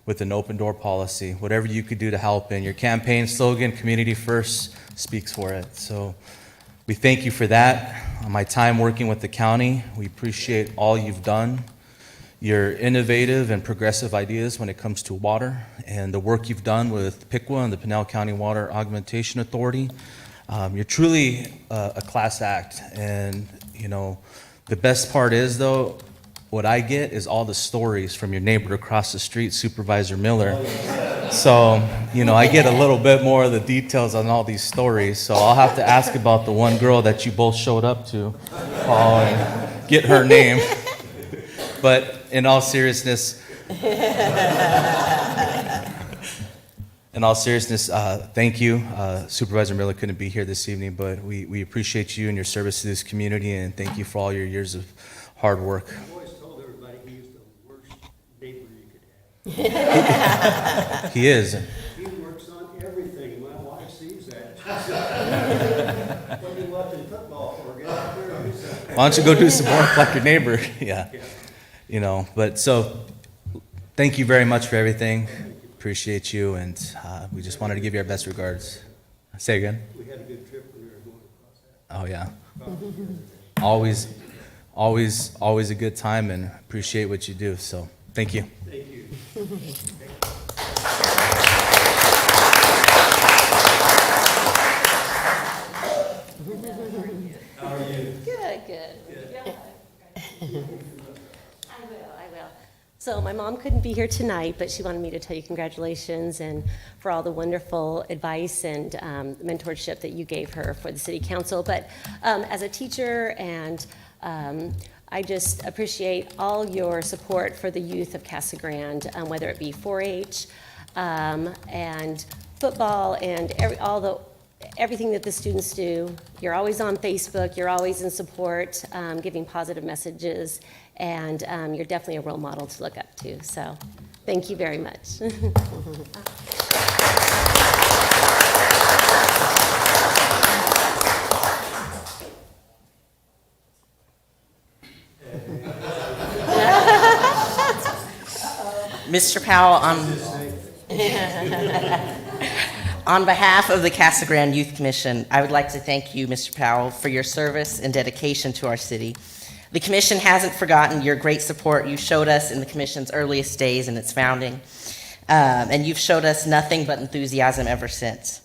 with an open door policy. Whatever you could do to help, and your campaign slogan, Community First, speaks for it. So we thank you for that. On my time working with the county, we appreciate all you've done, your innovative and progressive ideas when it comes to water, and the work you've done with PICWA and the Pinal County Water Augmentation Authority. You're truly a class act, and you know, the best part is though, what I get is all the stories from your neighbor across the street, Supervisor Miller. So, you know, I get a little bit more of the details on all these stories. So I'll have to ask about the one girl that you both showed up to, Paul, and get her name. But in all seriousness, thank you. Supervisor Miller couldn't be here this evening, but we appreciate you and your service to this community, and thank you for all your years of hard work. He is. He works on everything. My wife sees that. What are you watching football for? Get out there and do something. Why don't you go do some work like your neighbor? Yeah. You know, but so thank you very much for everything. Appreciate you, and we just wanted to give you our best regards. Say again? We had a good trip when we were going across that. Oh, yeah. Always a good time, and appreciate what you do. So thank you. Thank you. How are you? Good. I will. So my mom couldn't be here tonight, but she wanted me to tell you congratulations and for all the wonderful advice and mentorship that you gave her for the city council. But as a teacher, and I just appreciate all your support for the youth of Casa Grande, whether it be 4-H and football and everything that the students do. You're always on Facebook, you're always in support, giving positive messages, and you're definitely a role model to look up to. So thank you very much. Mr. Powell, on behalf of the Casa Grande Youth Commission, I would like to thank you, Mr. Powell, for your service and dedication to our city. The commission hasn't forgotten your great support you showed us in the commission's earliest days in its founding, and you've showed us nothing but enthusiasm ever since.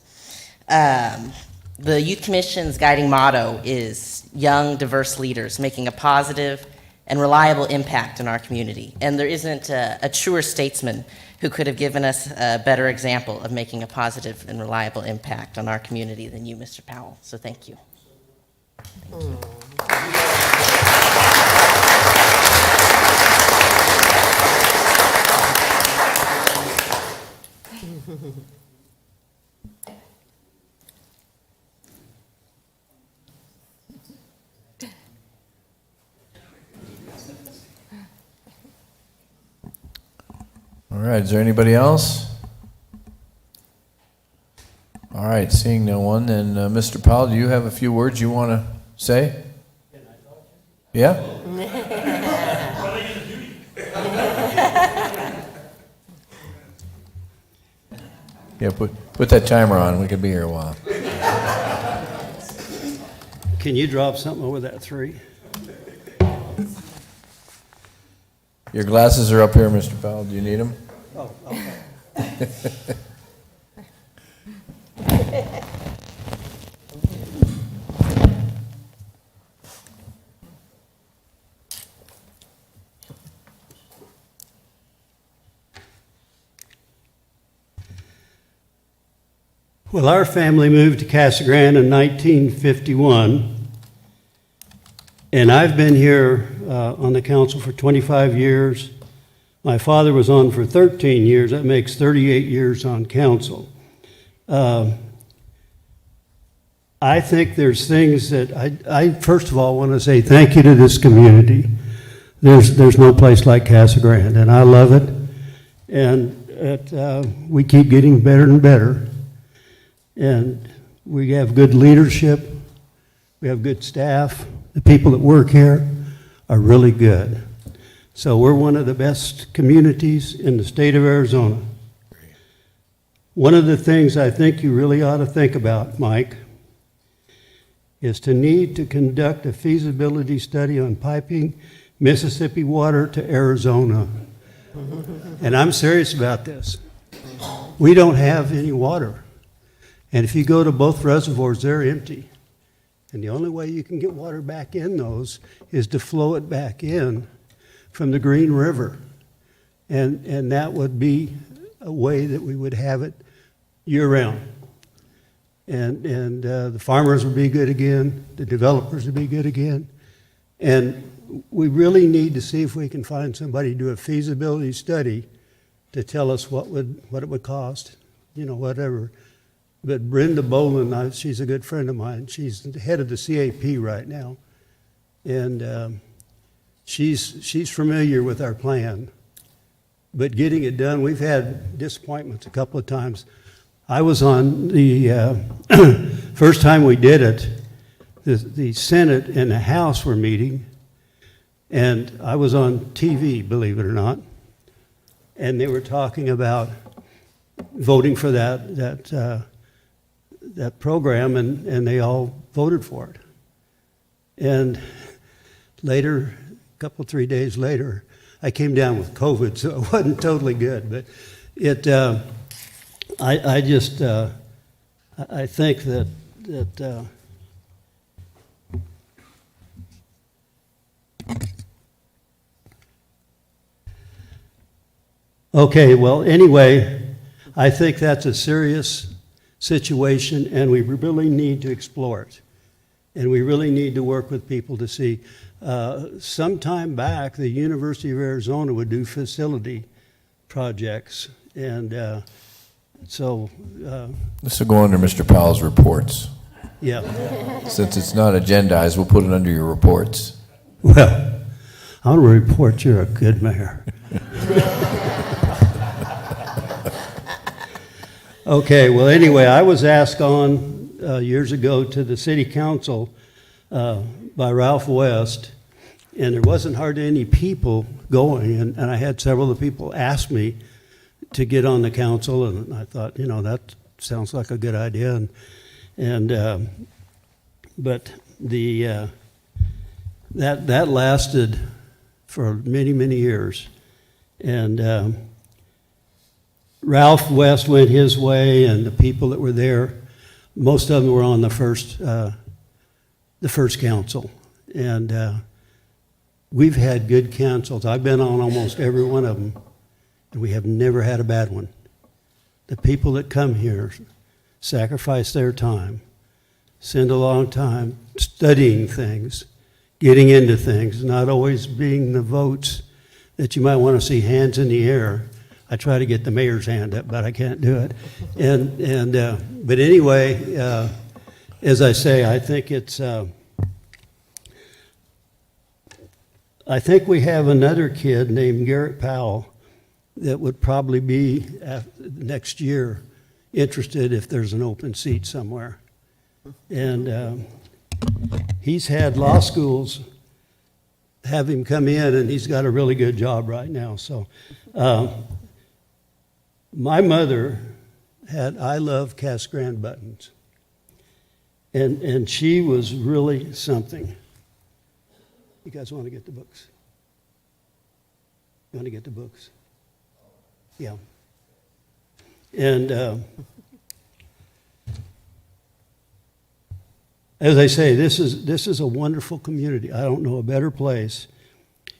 The Youth Commission's guiding motto is young, diverse leaders making a positive and reliable impact in our community. And there isn't a truer statesman who could have given us a better example of making a positive and reliable impact on our community than you, Mr. Powell. So thank you. Thank you. right, is there anybody else? All right, seeing no one, then Mr. Powell, do you have a few words you want to say? Yeah? Yeah, put that timer on, we could be here a while. Can you drop something over that 3? Your glasses are up here, Mr. Powell, do you need them? Oh, okay. Well, our family moved to Casa Grande in 1951, and I've been here on the council for 25 years. My father was on for 13 years. That makes 38 years on council. I think there's things that I first of all want to say thank you to this community. There's no place like Casa Grande, and I love it. And we keep getting better and better. And we have good leadership. We have good staff. The people that work here are really good. So we're one of the best communities in the state of Arizona. One of the things I think you really ought to think about, Mike, is to need to conduct a feasibility study on piping Mississippi water to Arizona. And I'm serious about this. We don't have any water. And if you go to both reservoirs, they're empty. And the only way you can get water back in those is to flow it back in from the Green River. And that would be a way that we would have it year-round. And the farmers would be good again, the developers would be good again. And we really need to see if we can find somebody to do a feasibility study to tell us what it would cost, whatever. But Brenda Boland, she's a good friend of mine. She's the head of the CAP right now. And she's familiar with our plan. But getting it done, we've had disappointments a couple of times. I was on the first time we did it, the Senate and the House were meeting, and I was on TV, believe it or not, and they were talking about voting for that program, and they all voted for it. And later, a couple, 3 days later, I came down with COVID, so it wasn't totally good. But I think that okay, well, anyway, I think that's a serious situation, and we really need to explore it. And we really need to work with people to see. Some time back, the University of Arizona would do facility projects, and so... This will go under Mr. Powell's reports. Yeah. Since it's not agendized, we'll put it under your reports. Well, I want to report you're a good mayor. Okay, well, anyway, I was asked on years ago to the city council by Ralph West, and there wasn't hardly any people going, and I had several of the people ask me to get on the council, and I thought, that sounds like a good idea, but that lasted for many, many years, and Ralph West went his way, and the people that were there, most of them were on the first council, and we've had good councils. I've been on almost every one of them, and we have never had a bad one. The people that come here sacrifice their time, spend a long time studying things, getting into things, not always being the votes that you might want to see hands in the air. I try to get the mayor's hand up, but I can't do it. But anyway, as I say, I think it's. I think we have another kid named Garrett Powell that would probably be next year interested if there's an open seat somewhere. And he's had law schools have him come in, and he's got a really good job right now. So my mother had I Love Casa Grande buttons, and she was really something. You guys want to get the books? You want to get the books? Yeah. And as I say, this is a wonderful community. I don't know a better place.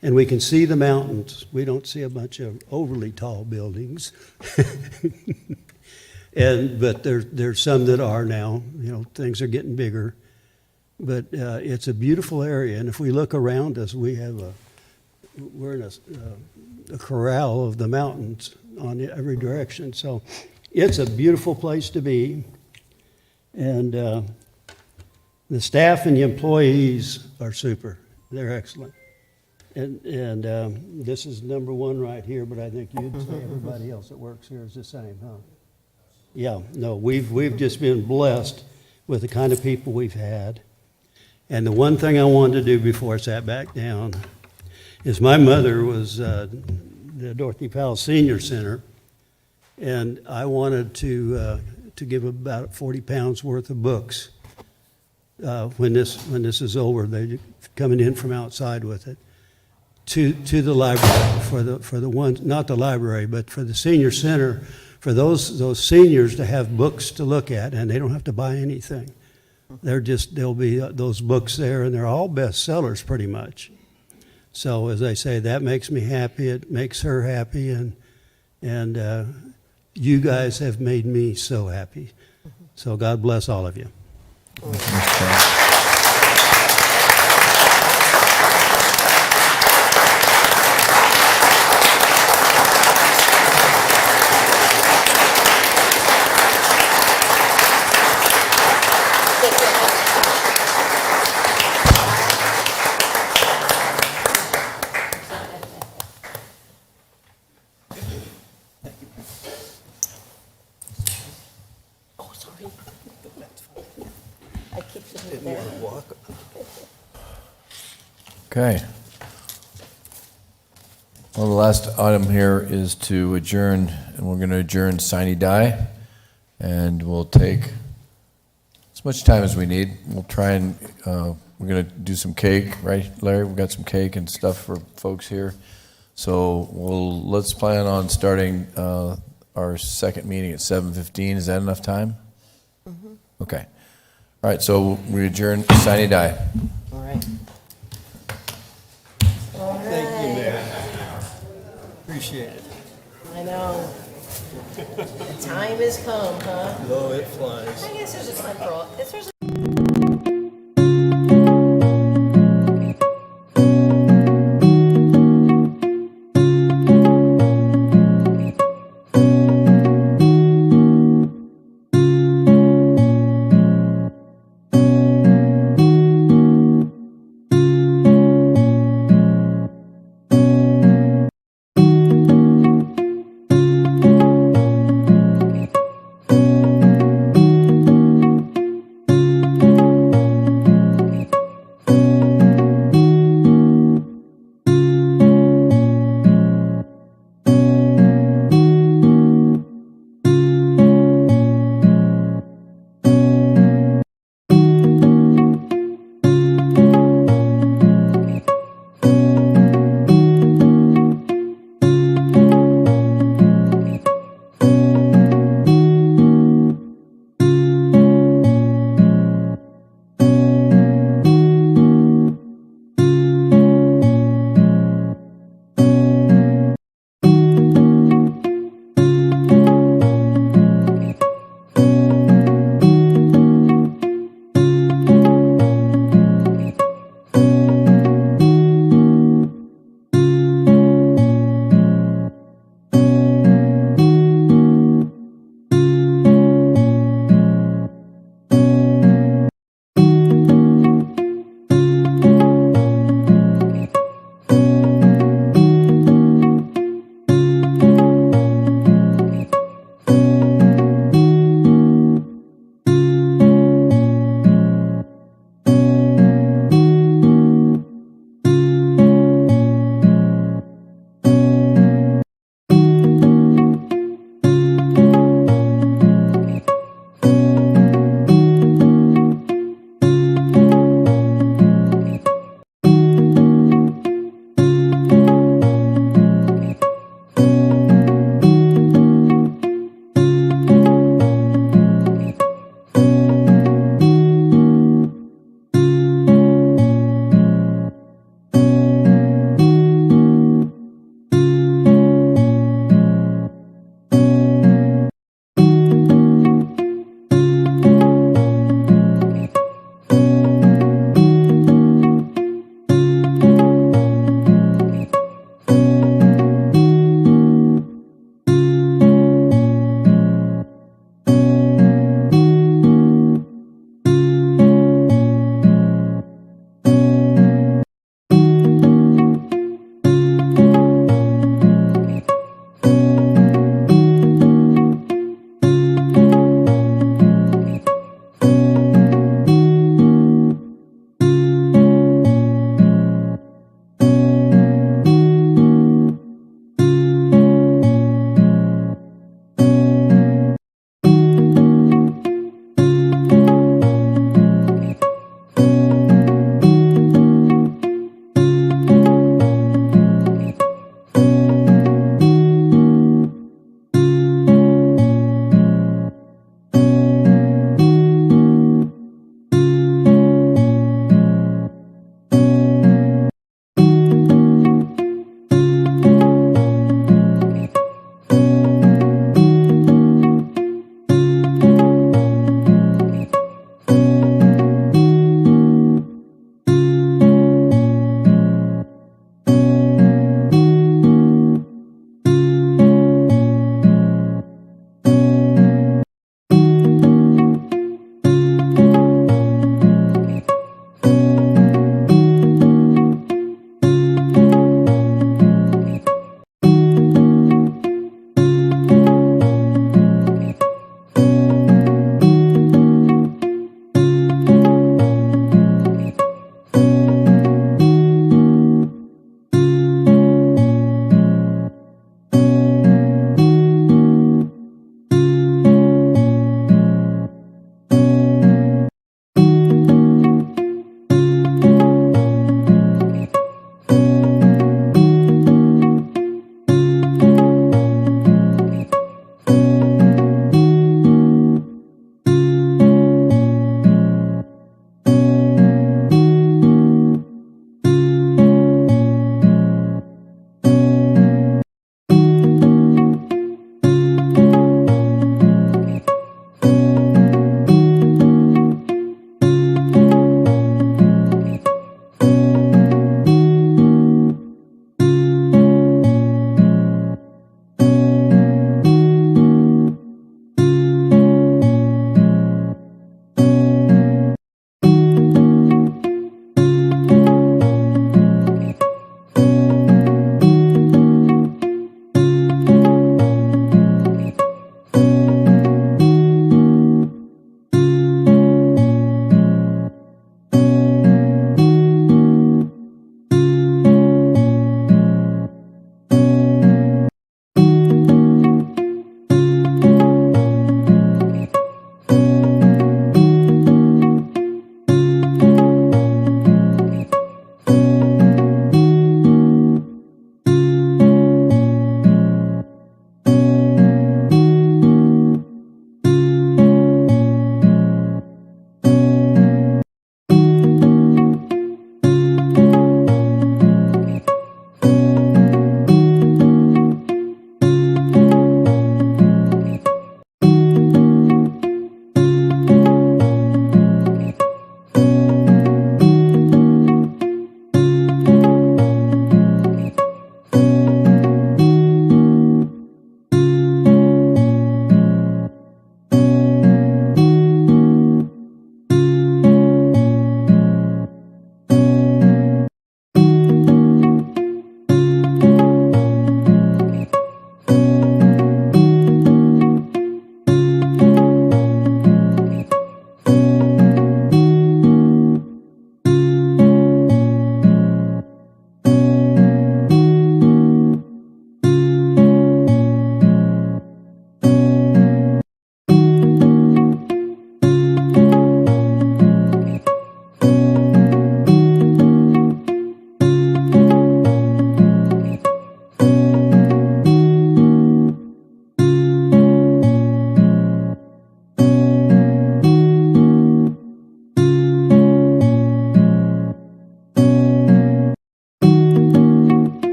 And we can see the mountains. We don't see a bunch of overly tall buildings. But there's some that are now. You know, things are getting bigger. But it's a beautiful area. And if we look around us, we're in a corral of the mountains on every direction. So it's a beautiful place to be. And the staff and the employees are super. They're excellent. And this is number one right here, but I think you'd say everybody else that works here is the same, huh? Yeah, no, we've just been blessed with the kind of people we've had. And the one thing I wanted to do before I sat back down is my mother was the Dorothy Powell Senior Center, and I wanted to give about 40 pounds worth of books when this is over. They're coming in from outside with it to the library for the ones, not the library, but for the senior center, for those seniors to have books to look at, and they don't have to buy anything. There'll be those books there, and they're all bestsellers pretty much. So as I say, that makes me happy. It makes her happy, and you guys have made me so happy. So God bless all of you. Okay. Well, the last item here is to adjourn, and we're going to adjourn sine die, and we'll take as much time as we need. We'll try and, we're going to do some cake, right, Larry? We've got some cake and stuff for folks here. So let's plan on starting our second meeting at 7:15. Is that enough time? Mm-hmm. Okay. All right, so we adjourn sine die. All right. Thank you, Mayor. Appreciate it. I know. The time has come, huh? Oh, it flies. I guess there's a time for all, there's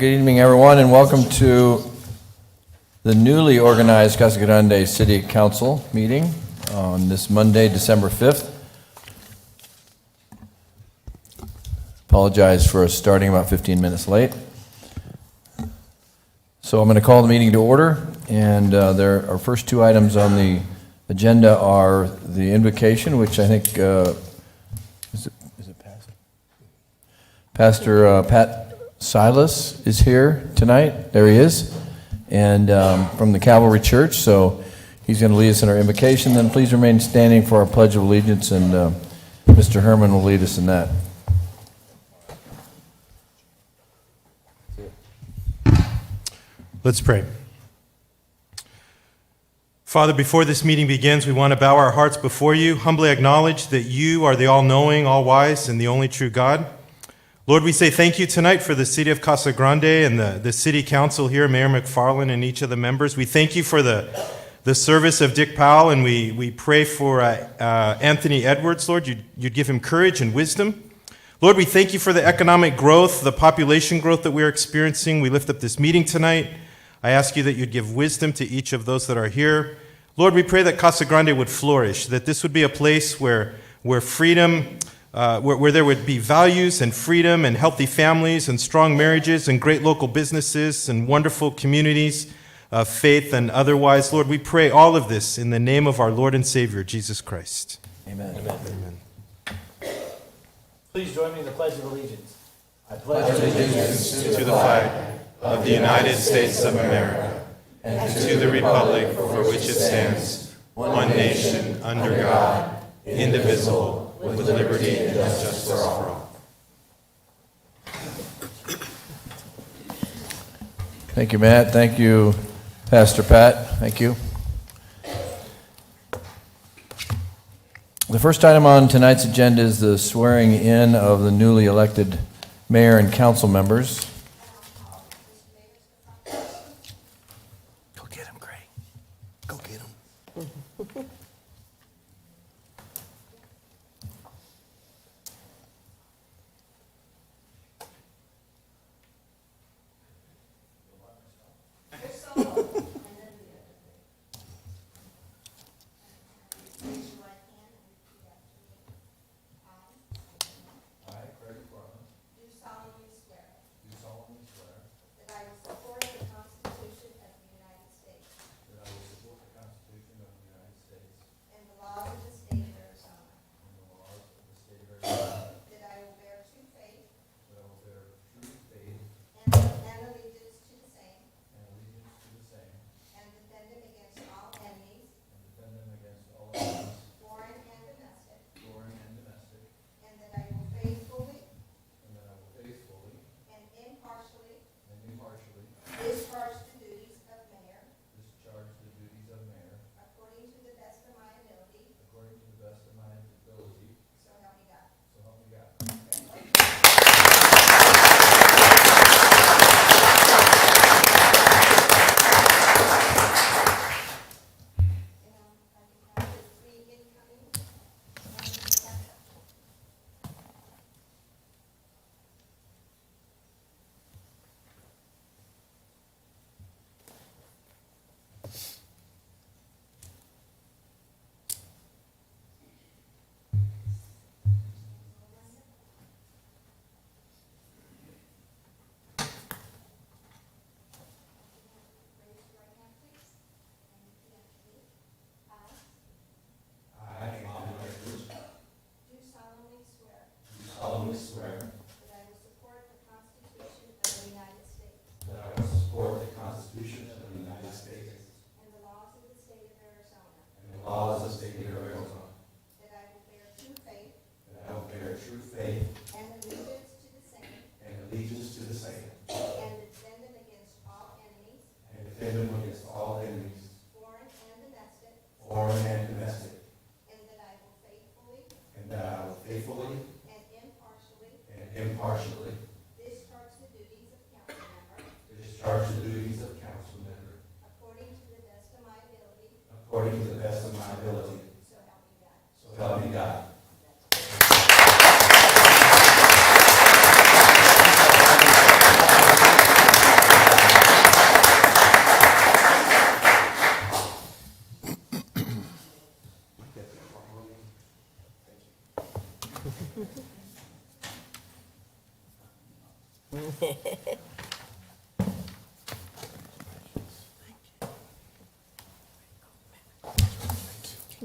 Good evening, everyone, and welcome to the newly organized Casa Grande City Council meeting on this Monday, December 5th. Apologize for starting about 15 minutes late. So I'm going to call the meeting to order, and our first two items on the agenda are the invocation, which I think, is it Pastor Pat Silas is here tonight. There he is, and from the Calvary Church, so he's going to lead us in our invocation. Then please remain standing for our Pledge of Allegiance, and Mr. Herman will lead us in that. Let's pray. Father, before this meeting begins, we want to bow our hearts before you, humbly acknowledge that you are the all-knowing, all-wise, and the only true God. Lord, we say thank you tonight for the city of Casa Grande and the city council here, Mayor McFarland and each of the members. We thank you for the service of Dick Powell, and we pray for Anthony Edwards, Lord. You'd give him courage and wisdom. Lord, we thank you for the economic growth, the population growth that we're experiencing. We lift up this meeting tonight. I ask you that you'd give wisdom to each of those that are here. Lord, we pray that Casa Grande would flourish, that this would be a place where freedom, where there would be values and freedom and healthy families and strong marriages and great local businesses and wonderful communities of faith and otherwise. Lord, we pray all of this in the name of our Lord and Savior, Jesus Christ. Amen. Amen. Please join me in the Pledge of Allegiance. I pledge allegiance to the flag of the United States of America, and to the republic for which it stands, one nation, under God, indivisible, with liberty and justice for all. Thank you, Matt. Thank you, Pastor Pat. Thank you. The first item on tonight's agenda is the swearing in of the newly elected mayor and council members.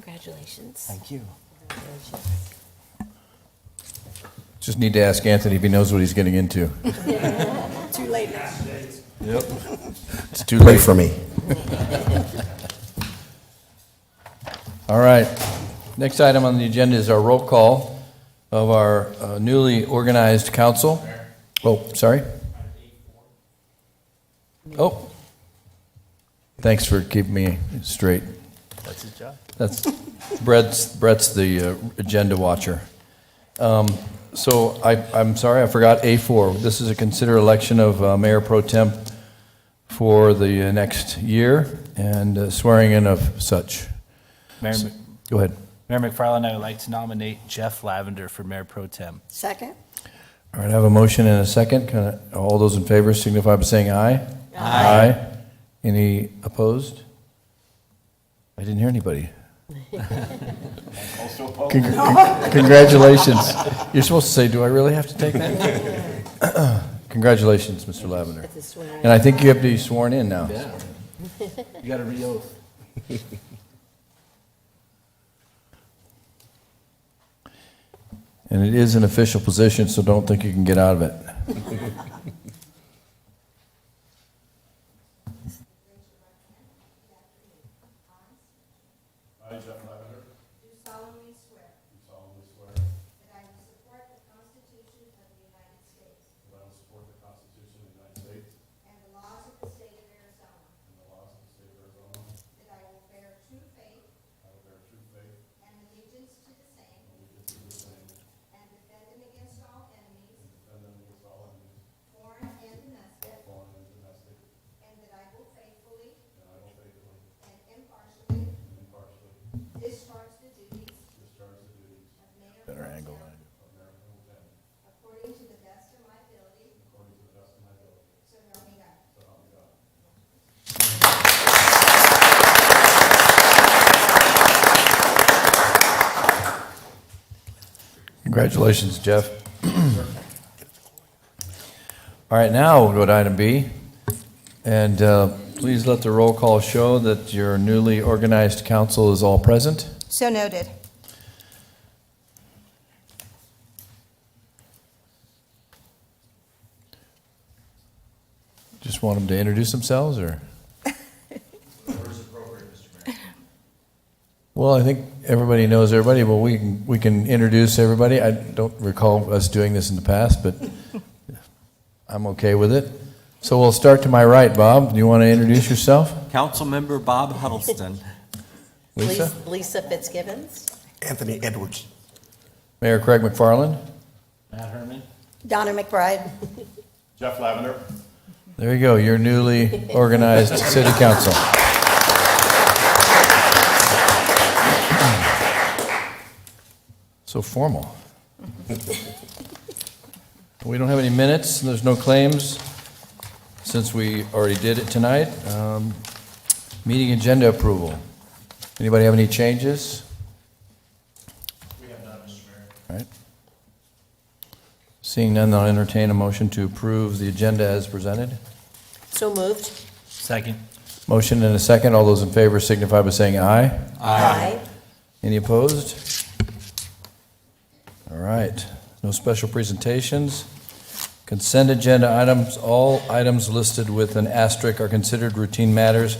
Congratulations. Thank you. Just need to ask Anthony if he knows what he's getting into. Too late now. Yep. It's too late for me. All right. Next item on the agenda is our roll call of our newly organized council. Oh, sorry. Oh. Thanks for keeping me straight. That's his job. That's Brett's the agenda watcher. So I'm sorry, I forgot A4. This is a consider election of Mayor Pro Tem for the next year and swearing in of such. Go ahead. Mayor McFarland, I would like to nominate Jeff Lavender for Mayor Pro Tem. Second? All right, I have a motion and a second. All those in favor signify by saying aye. Aye. Any opposed? I didn't hear anybody. Congratulations. You're supposed to say, do I really have to take that? Congratulations, Mr. Lavender. And I think you have to be sworn in now. Yeah. You got to re-oath. And it is an official position, so don't think you can get out of it. I, Jeff Lavender, Do solemnly swear do solemnly swear that I will support the Constitution of the United States that I will support the Constitution of the United States and the laws of the state of Arizona, and the laws of the state of Arizona. that I will bear true faith I will bear true faith and allegiance to the same and allegiance to the same, and defend them against all enemies, and defend them against all enemies, foreign and domestic, foreign and domestic, and that I will faithfully and I will faithfully and impartially and impartially discharge the duties discharge the duties of Mayor Better Pro angle Tem of Mayor Pro Tem according to the best of my ability, according to the best of my ability. so help me God. So help me God. Congratulations, Jeff. All right, now we'll go to item B. And please let the roll call show that your newly organized council is all present. So noted. Just want them to introduce themselves, or? Well, I think everybody knows everybody, but we can introduce everybody. I don't recall us doing this in the past, but I'm okay with it. So we'll start to my right. Bob, do you want to introduce yourself? Councilmember Bob Huddleston. Lisa? Lisa Fitzgibbons. Anthony Edwards. Mayor Craig McFarland? Matt Herman. Donna McBride. Jeff Lavender. There you go, your newly organized city council. So formal. We don't have any minutes, and there's no claims, since we already did it tonight. Meeting agenda approval. Anybody have any changes? We have none, Mr. Mayor. All right. Seeing none, I'll entertain a motion to approve the agenda as presented. So moved. Second. Motion and a second. All those in favor signify by saying aye. Aye. Any opposed? All right. No special presentations. Consent agenda items. All items listed with an asterisk are considered routine matters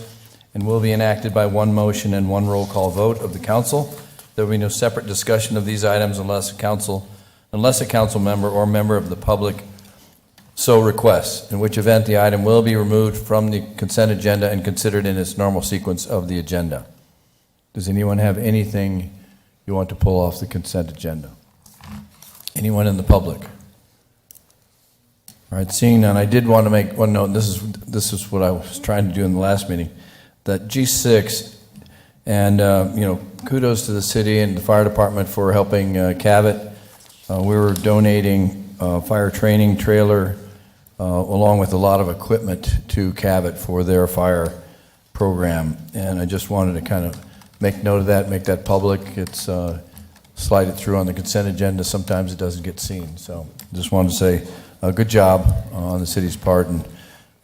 and will be enacted by one motion and one roll call vote of the council. There will be no separate discussion of these items unless a council member or member of the public so requests, in which event the item will be removed from the consent agenda and considered in its normal sequence of the agenda. Does anyone have anything you want to pull off the consent agenda? Anyone in the public? All right, seeing none, I did want to make one note, and this is what I was trying to do in the last meeting, that G6, and kudos to the city and the fire department for helping Cabot. We were donating a fire training trailer along with a lot of equipment to Cabot for their fire program, and I just wanted to kind of make note of that, make that public. It's slide it through on the consent agenda. Sometimes it doesn't get seen, so just wanted to say a good job on the city's part,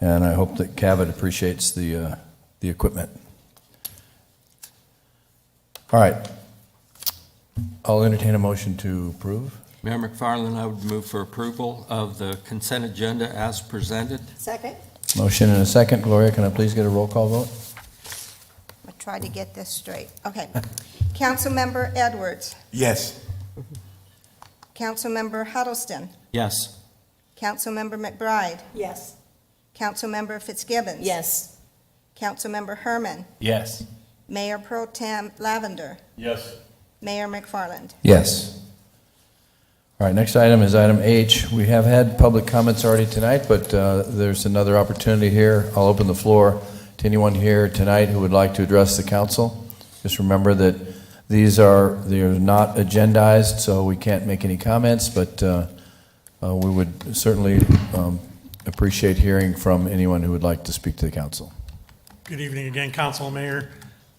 and I hope that Cabot appreciates the equipment. All right. I'll entertain a motion to approve. Mayor McFarland, I would move for approval of the consent agenda as presented. Second? Motion and a second. Gloria, can I please get a roll call vote? I'll try to get this straight. Okay. Councilmember Edwards. Yes. Councilmember Huddleston. Yes. Councilmember McBride. Yes. Councilmember Fitzgibbons. Yes. Councilmember Herman. Yes. Mayor Pro Tem Lavender. Yes. Mayor McFarland. Yes. All right, next item is item H. We have had public comments already tonight, but there's another opportunity here. I'll open the floor to anyone here tonight who would like to address the council. Just remember that they are not agendized, so we can't make any comments, but we would certainly appreciate hearing from anyone who would like to speak to the council. Good evening again, Council and Mayor.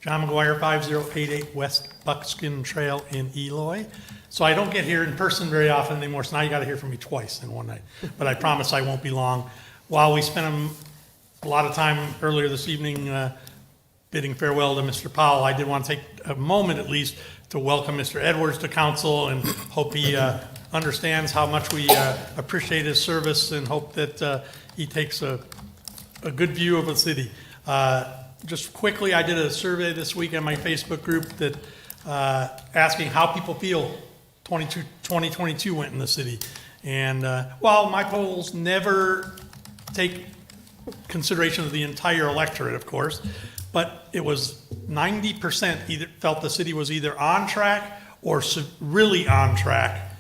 John McGuire, 5088 West Buckskin Trail in Eloy. So I don't get here in person very often anymore, so now you got to hear from me twice in one night. But I promise I won't be long. While we spent a lot of time earlier this evening bidding farewell to Mr. Powell, I did want to take a moment at least to welcome Mr. Edwards to council and hope he understands how much we appreciate his service and hope that he takes a good view of the city. Just quickly, I did a survey this week on my Facebook group that asking how people feel 2022 went in the city. And while my polls never take consideration of the entire electorate, of course, but it was 90% either felt the city was either on track or really on track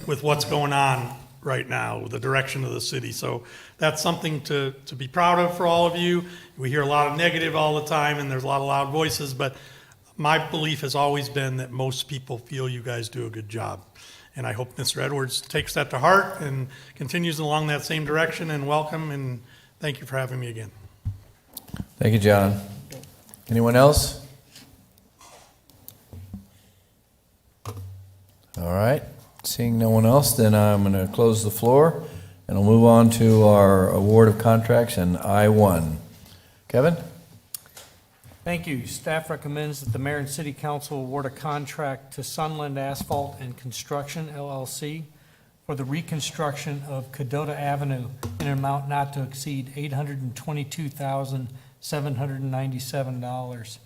with what's going on right now, with the direction of the city. So that's something to be proud of for all of you. We hear a lot of negative all the time, and there's a lot of loud voices, but my belief has always been that most people feel you guys do a good job. And I hope Mr. Edwards takes that to heart and continues along that same direction, and welcome, and thank you for having me again. Thank you, John. Anyone else? All right. Seeing no one else, then I'm going to close the floor, and we'll move on to our award of contracts and I-1. Kevin? Thank you. Staff recommends that the mayor and city council award a contract to Sunland Asphalt and Construction, LLC, for the reconstruction of Cadota Avenue in an amount not to exceed $822,797.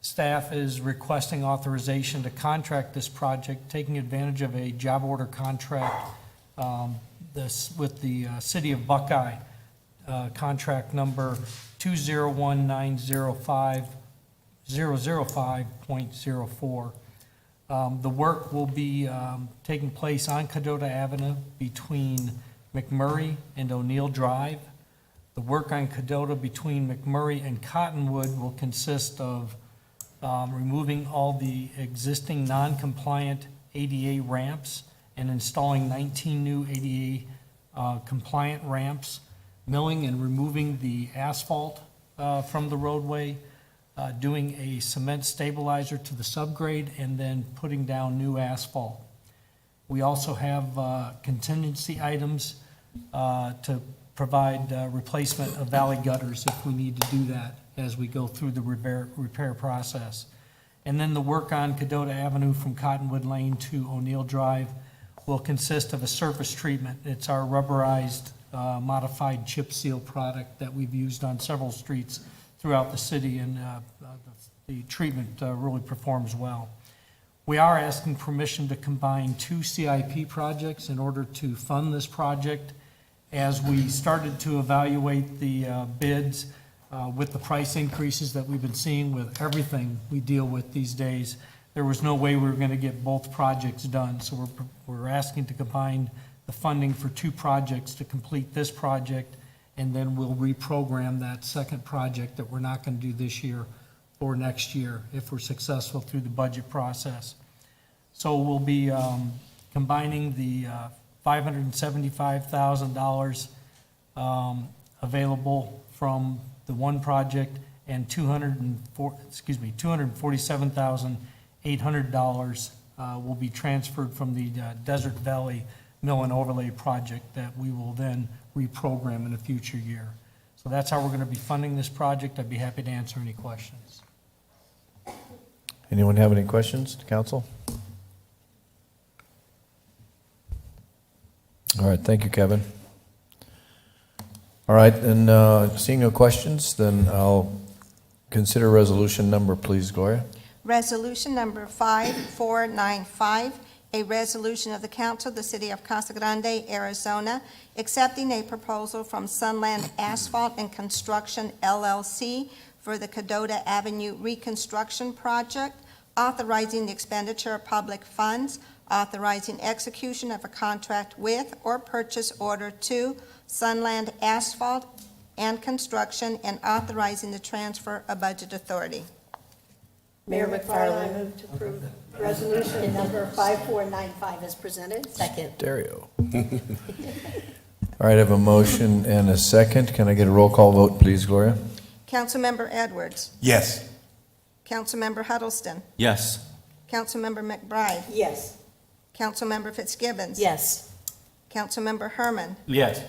Staff is requesting authorization to contract this project, taking advantage of a job order contract with the city of Buckeye, contract number 201905005.04. The work will be taking place on Cadota Avenue between McMurray and O'Neill Drive. The work on Cadota between McMurray and Cottonwood will consist of removing all the existing non-compliant ADA ramps and installing 19 new ADA compliant ramps, milling and removing the asphalt from the roadway, doing a cement stabilizer to the subgrade, and then putting down new asphalt. We also have contingency items to provide replacement of valley gutters if we need to do that as we go through the repair process. And then the work on Cadota Avenue from Cottonwood Lane to O'Neill Drive will consist of a surface treatment. It's our rubberized modified chip seal product that we've used on several streets throughout the city, and the treatment really performs well. We are asking permission to combine two CIP projects in order to fund this project. As we started to evaluate the bids with the price increases that we've been seeing with everything we deal with these days, there was no way we were going to get both projects done. So we're asking to combine the funding for two projects to complete this project, and then we'll reprogram that second project that we're not going to do this year or next year if we're successful through the budget process. So we'll be combining the $575,000 available from the one project and $247,800 will be transferred from the Desert Valley Mill and Overlay project that we will then reprogram in a future year. So that's how we're going to be funding this project. I'd be happy to answer any questions. Anyone have any questions to council? All right, thank you, Kevin. All right, and seeing no questions, then I'll consider resolution number, please, Gloria. Resolution number 5495, a resolution of the council of the city of Casa Grande, Arizona, accepting a proposal from Sunland Asphalt and Construction LLC for the Cadota Avenue Reconstruction Project, authorizing the expenditure of public funds, authorizing execution of a contract with or purchase order to Sunland Asphalt and Construction, and authorizing the transfer of budget authority. Mayor McFarland, I move to approve resolution number 5495 as presented. Second. Dario. All right, I have a motion and a second. Can I get a roll call vote, please, Gloria? Councilmember Edwards. Yes. Councilmember Huddleston. Yes. Councilmember McBride. Yes. Councilmember Fitzgibbons. Yes. Councilmember Herman. Yes.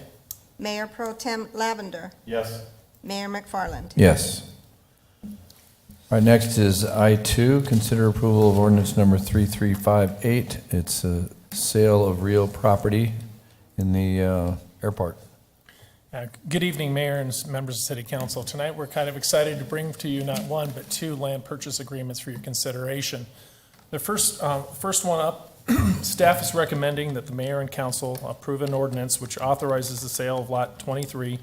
Mayor Pro Tem Lavender. Yes. Mayor McFarland. Yes. All right, next is I2, consider approval of ordinance number 3358. It's a sale of real property in the airport. Good evening, Mayor and members of City Council. Tonight, we're kind of excited to bring to you not one, but two land purchase agreements for your consideration. The first one up, staff is recommending that the mayor and council approve an ordinance which authorizes the sale of Lot 23,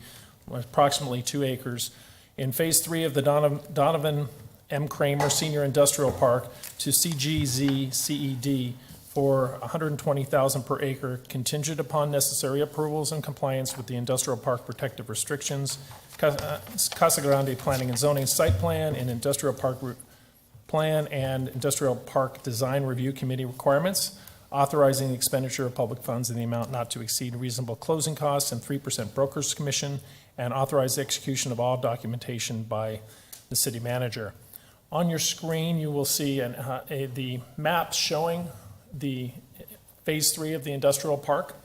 approximately 2 acres, in Phase 3 of the Donovan M. Kramer Senior Industrial Park to CGZ CED for $120,000 per acre, contingent upon necessary approvals and compliance with the industrial park protective restrictions, Casa Grande Planning and Zoning Site Plan, and Industrial Park Plan and Industrial Park Design Review Committee requirements, authorizing the expenditure of public funds in the amount not to exceed reasonable closing costs and 3% broker's commission, and authorize the execution of all documentation by the city manager. On your screen, you will see the map showing the Phase 3 of the industrial park.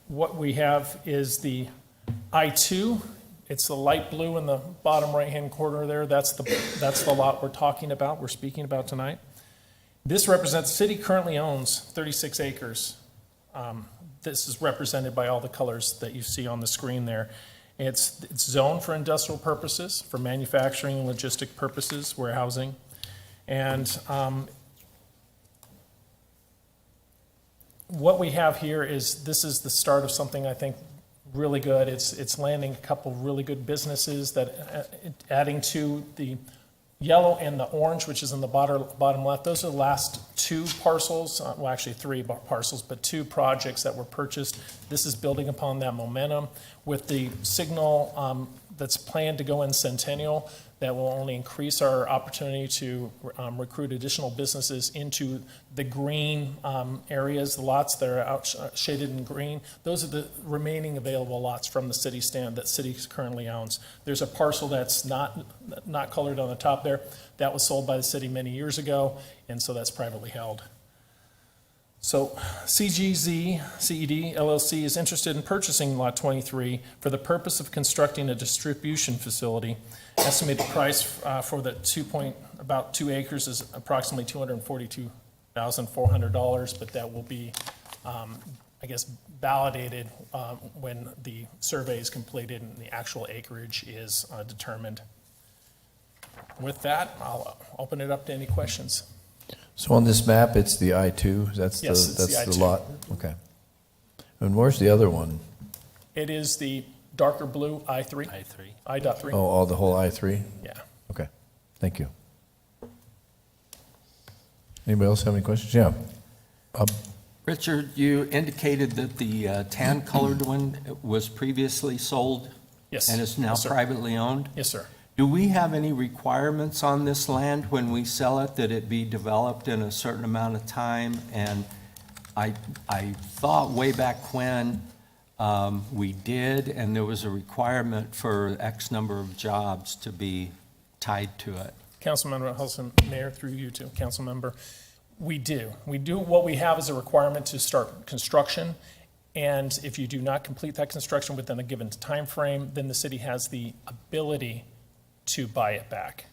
What we have is the I-2. It's the light blue in the bottom right-hand corner there. That's the lot we're speaking about tonight. This represents, the city currently owns 36 acres. This is represented by all the colors that you see on the screen there. It's zoned for industrial purposes, for manufacturing and logistic purposes, warehousing. And what we have here is, this is the start of something I think really good. It's landing a couple really good businesses that adding to the yellow and the orange, which is in the bottom left. Those are the last 2 parcels, well, actually 3 parcels, but 2 projects that were purchased. This is building upon that momentum with the signal that's planned to go in Centennial that will only increase our opportunity to recruit additional businesses into the green areas, the lots that are out shaded in green. Those are the remaining available lots from the city stand that city currently owns. There's a parcel that's not colored on the top there. That was sold by the city many years ago, and so that's privately held. So CGZ CED LLC is interested in purchasing Lot 23 for the purpose of constructing a distribution facility. Estimated price for the about 2 acres is approximately $242,400, but that will be, I guess, validated when the survey is completed and the actual acreage is determined. With that, I'll open it up to any questions. So on this map, it's the I-2? That's the I-2. lot? Okay. And where's the other one? It is the darker blue I-3. I.3. Oh, the whole I-3? Yeah. Okay, thank you. Anybody else have any questions? Yeah. Richard, you indicated that the tan-colored one was previously sold? Yes. And is now Yes, sir. privately owned? Yes, sir. Do we have any requirements on this land when we sell it, that it be developed in a certain amount of time? And I thought way back when we did, and there was a requirement for X number of jobs to be tied to it. Councilmember Hulson, Mayor, through you to Councilmember, we do. What we have is a requirement to start construction, and if you do not complete that construction within a given time frame, then the city has the ability to buy it back.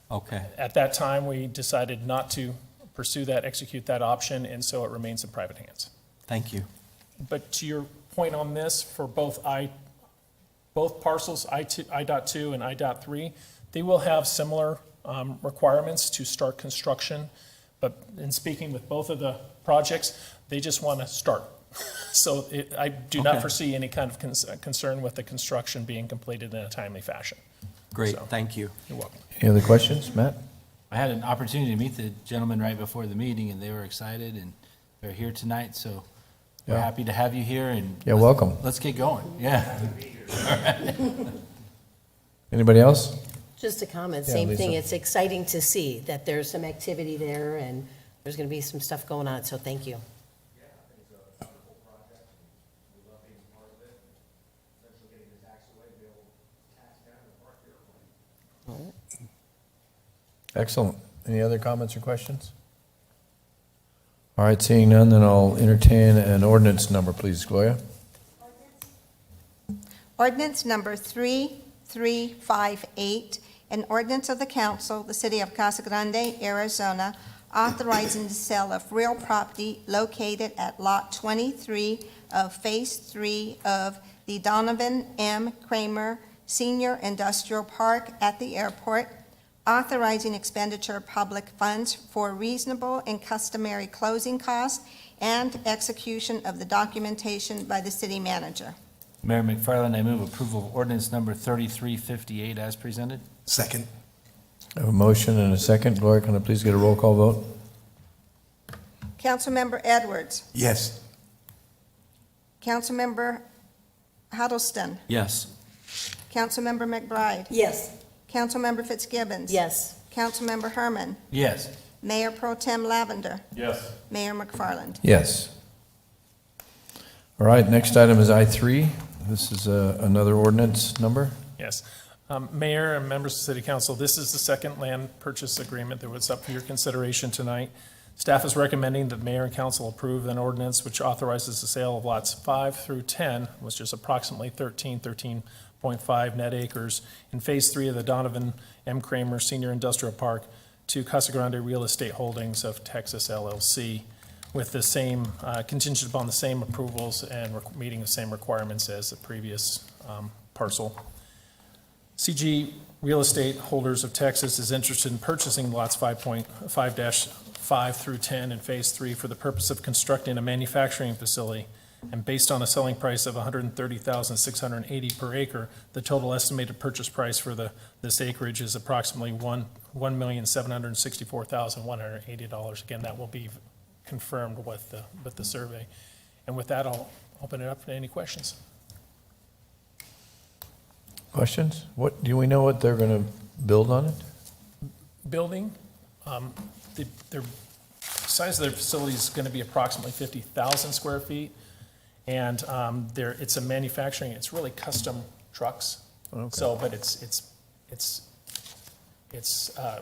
Okay. At that time, we decided not to pursue that, execute that option, and so it remains in private hands. Thank you. But to your point on this, for both parcels, I.2 and I.3, they will have similar requirements to start construction. But in speaking with both of the projects, they just want to start. So I do not Okay. foresee any kind of concern with the construction being completed in a timely fashion. Great, So, thank you. You're welcome. Any other questions? Matt? I had an opportunity to meet the gentleman right before the meeting, and they were excited, and they're here tonight, so we're Yeah. happy to have you here, and Yeah, welcome. let's get going. Yeah. Anybody else? Just a comment, Yeah, same thing. Lisa. It's exciting to see that there's some activity there and there's going to be some stuff going on, so thank you. Excellent. Any other comments or questions? All right, seeing none, then I'll entertain an ordinance number, please, Gloria. Ordinance number 3358, an ordinance of the council, the city of Casa Grande, Arizona, authorizing the sale of real property located at Lot 23 of Phase 3 of the Donovan M. Kramer Senior Industrial Park at the airport, authorizing expenditure of public funds for reasonable and customary closing costs and execution of the documentation by the city manager. Mayor McFarland, I move approval of ordinance number 3358 as presented. Second. I have a motion and a second. Gloria, can I please get a roll call vote? Councilmember Edwards. Yes. Councilmember Huddleston. Yes. Councilmember McBride. Yes. Councilmember Fitzgibbons. Yes. Councilmember Herman. Yes. Mayor Pro Tem Lavender. Yes. Mayor McFarland. Yes. All right, next item is I3. This is another ordinance number. Yes. Mayor and members of the City Council, this is the second land purchase agreement that was up for your consideration tonight. Staff is recommending that mayor and council approve an ordinance which authorizes the sale of lots 5 through 10, which is approximately 13.5 net acres, in Phase 3 of the Donovan M. Kramer Senior Industrial Park to Casa Grande Real Estate Holdings of Texas LLC, with the same, contingent upon the same approvals and meeting the same requirements as the previous parcel. CG Real Estate Holders of Texas is interested in purchasing lots 5.5-5 through 10 in Phase 3 for the purpose of constructing a manufacturing facility. And based on a selling price of $130,680 per acre, the total estimated purchase price for this acreage is approximately $1,764,180. Again, that will be confirmed with the survey. And with that, I'll open it up to any questions. Questions? What, do we know what they're going to build on it? Building, their size of their facility is going to be approximately 50,000 square feet. And it's a manufacturing, it's really custom trucks. Okay. So, but it's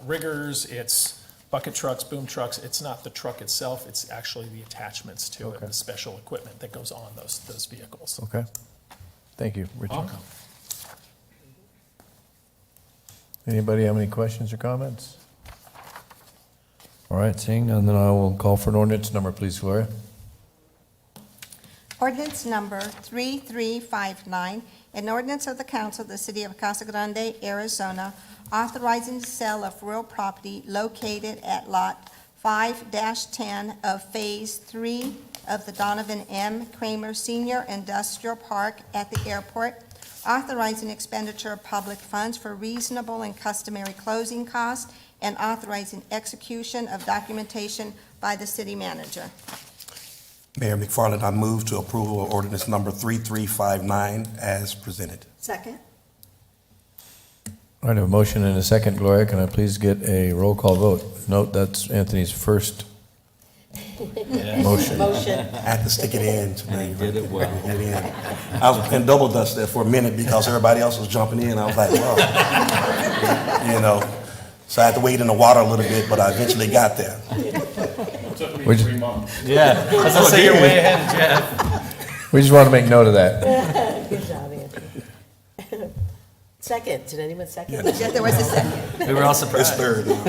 riggers, it's bucket trucks, boom trucks. It's not the truck itself, it's actually the attachments to it, Okay. the special equipment that goes on those vehicles. Okay. Thank you, Richard. Welcome. Anybody have any questions or comments? All right, seeing none, then I will call for an ordinance number, please, Gloria. Ordinance number 3359, an ordinance of the council of the city of Casa Grande, Arizona, authorizing the sale of real property located at Lot 5-10 of Phase 3 of the Donovan M. Kramer Senior Industrial Park at the airport, authorizing expenditure of public funds for reasonable and customary closing costs, and authorizing execution of documentation by the city manager. Mayor McFarland, I move to approval of ordinance number 3359 as presented. Second? All right, I have a motion and a second. Gloria, can I please get a roll call vote? Note that's Anthony's first motion. Motion. I had to stick it in today. You did it well. Get it in. I was in double dutch there for a minute because everybody else was jumping in. I was like, well, so I had to wade in the water a little bit, but I eventually got there. It took me Would you- 3 months. Yeah, as I say, you're way ahead, Jeff. We just want to make note of that. Good job, Anthony. Second, did anyone second? Yeah, there was a second. We were all surprised. Do you want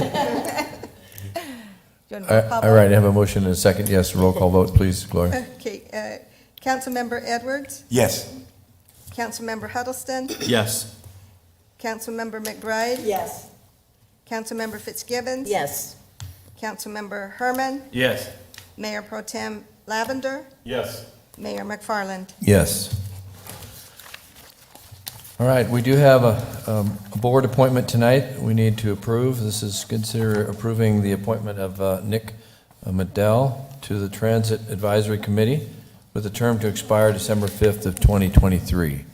to roll call All right, I vote? have a motion and a second. Yes, roll call vote, please, Gloria. Okay, Councilmember Edwards, Yes. Councilmember Huddleston, Yes. Councilmember McBride, Yes. Councilmember Fitzgibbons. Yes. Councilmember Herman, Yes. Mayor Pro Tem Lavender, Yes. Mayor McFarland. Yes. All right, we do have a board appointment tonight we need to approve. This is consider approving the appointment of Nick Medell to the Transit Advisory Committee with a term to expire December 5th of 2023.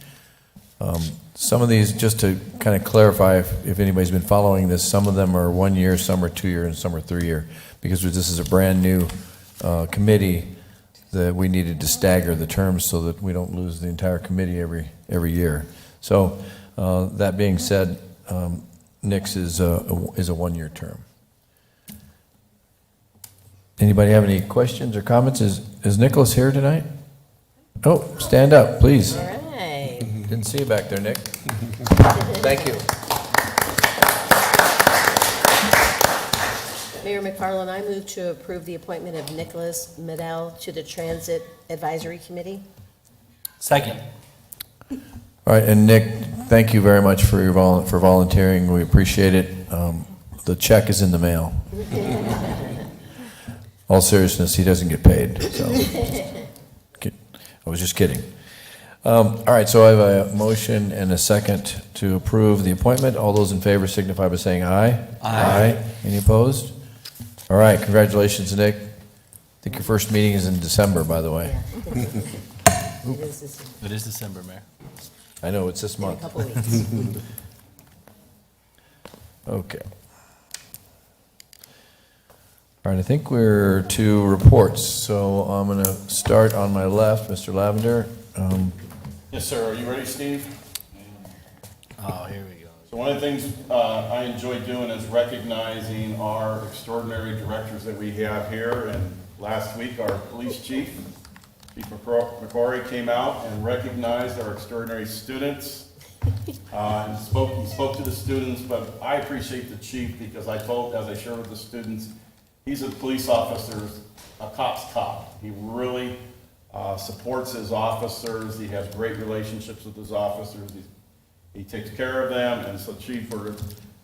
Some of these, just to kind of clarify, if anybody's been following this, some of them are 1 year, some are 2 year, and some are 3 year, because this is a brand-new committee that we needed to stagger the terms so that we don't lose the entire committee every year. So, that being said, Nick's is a 1 year term. Anybody have any questions or comments? Is Nicholas here tonight? Oh, stand up, please. All right. Didn't see you back there, Nick. Thank you. Mayor McFarland, I move to approve the appointment of Nicholas Medell to the Transit Advisory Committee. Second. All right, and Nick, thank you very much for your for volunteering. We appreciate it. The check is in the mail. All seriousness, he doesn't get paid, so. I was just kidding. All right, so I have a motion and a second to approve the appointment. All those in favor signify by saying aye. Aye. Any opposed? All right, congratulations, Nick. I think your first meeting is in December, by the way. It is December, Mayor. I know, it's this In a month. couple weeks. Okay. All right, I think we're to reports, so I'm going to start on my left, Mr. Lavender. Yes, sir. Are you ready, Steve? Oh, here we go. So one of the things I enjoy doing is recognizing our extraordinary directors that we have here. And last week, our police chief, Chief McCrory, came out and recognized our extraordinary students. And he spoke to the students, but I appreciate the chief because as I shared with the students, he's a police officer, a cop's cop. He really supports his officers. He has great relationships with his officers. He takes care of them, and so Chief, we're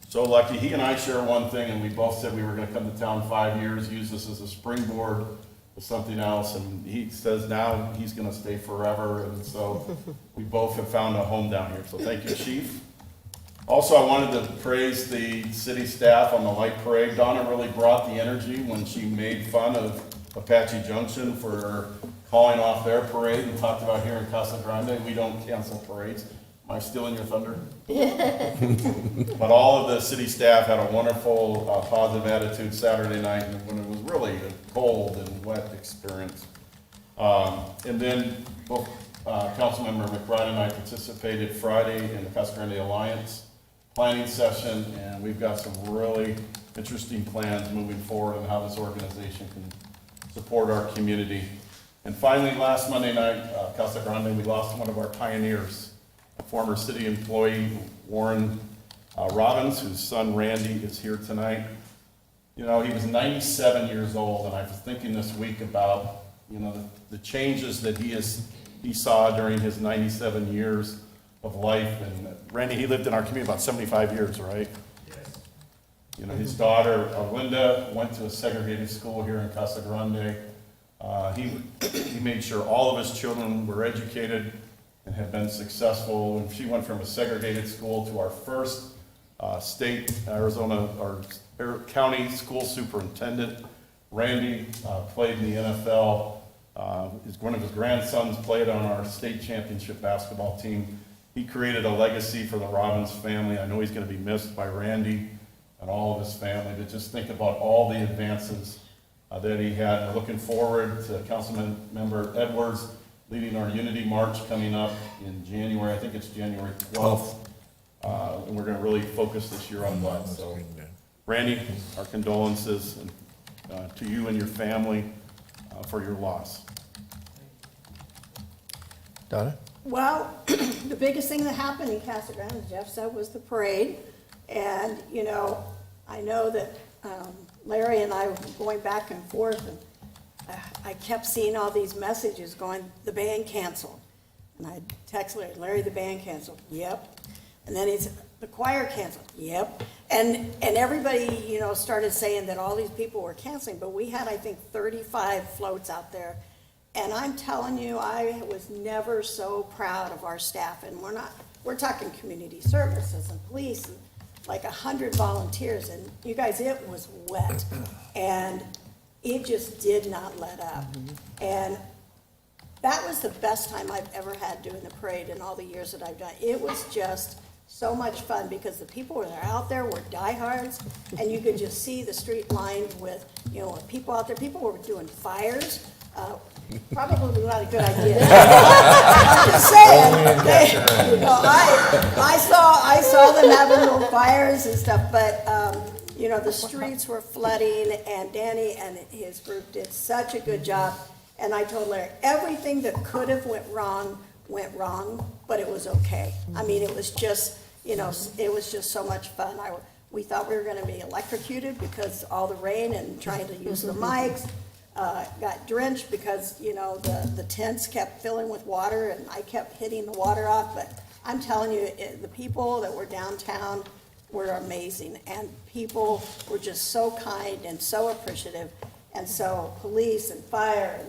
so lucky. He and I share one thing, and we both said we were gonna come to town 5 years, use this as a springboard to something else, and he says now he's gonna stay forever, and so we both have found a home down here, so thank you, Chief. Also, I wanted to praise the city staff on the light parade. Donna really brought the energy when she made fun of Apache Junction for calling off their parade and talked about here in Casa Grande, we don't cancel parades. Am I stealing your thunder? But all of the city staff had a wonderful, positive attitude Saturday night when it was really a cold and wet experience. And then both Councilmember McBride and I participated Friday in the Casa Grande Alliance planning session, and we've got some really interesting plans moving forward on how this organization can support our community. And finally, last Monday night, Casa Grande, we lost one of our pioneers, a former city employee, Warren Robbins, whose son Randy is here tonight. You know, he was 97 years old, and I was thinking this week about, you know, the changes that he saw during his 97 years of life. And Randy, he lived in our community about 75 years, right? Yes. You know, his daughter, Linda, went to a segregated school here in Casa Grande. He made sure all of his children were educated and have been successful. And she went from a segregated school to our first state, Arizona, or county school superintendent. Randy played in the NFL. One of his grandsons played on our state championship basketball team. He created a legacy for the Robbins family. I know he's going to be missed by Randy and all of his family, but just think about all the advances that he had. We're looking forward to Councilmember Edwards leading our Unity March coming up in January. I think it's January 12th. And we're going to really focus this year on blood. So, Randy, our condolences to you and your family for your loss. Donna? Well, the biggest thing that happened in Casa Grande, as Jeff said, was the parade. And, you know, I know that Larry and I were going back and forth, and I kept seeing all these messages going, the band canceled. And I text Larry, the band canceled. Yep. And then the choir canceled. Yep. And everybody, you know, started saying that all these people were canceling, but we had, I think, 35 floats out there. And I'm telling you, I was never so proud of our staff. And we're talking community services and police, and like 100 volunteers. And you guys, it was wet. And it just did not let up. And that was the best time I've ever had doing the parade in all the years that I've done. It was just so much fun because the people that are out there were diehards, and you could just see the street lined with, you know, people out there. People were doing fires. Probably not a good idea. I'm just saying. You know, I saw them having little fires and stuff, but you know, the streets were flooding, and Danny and his group did such a good job. And I told Larry, everything that could have went wrong, but it was okay. I mean, it was just, you know, it was just so much fun. We thought we were gonna be electrocuted because all the rain and trying to use the mics. Got drenched because, you know, the tents kept filling with water, and I kept hitting the water off. But I'm telling you, the people that were downtown were amazing, and people were just so kind and so appreciative. And so police and fire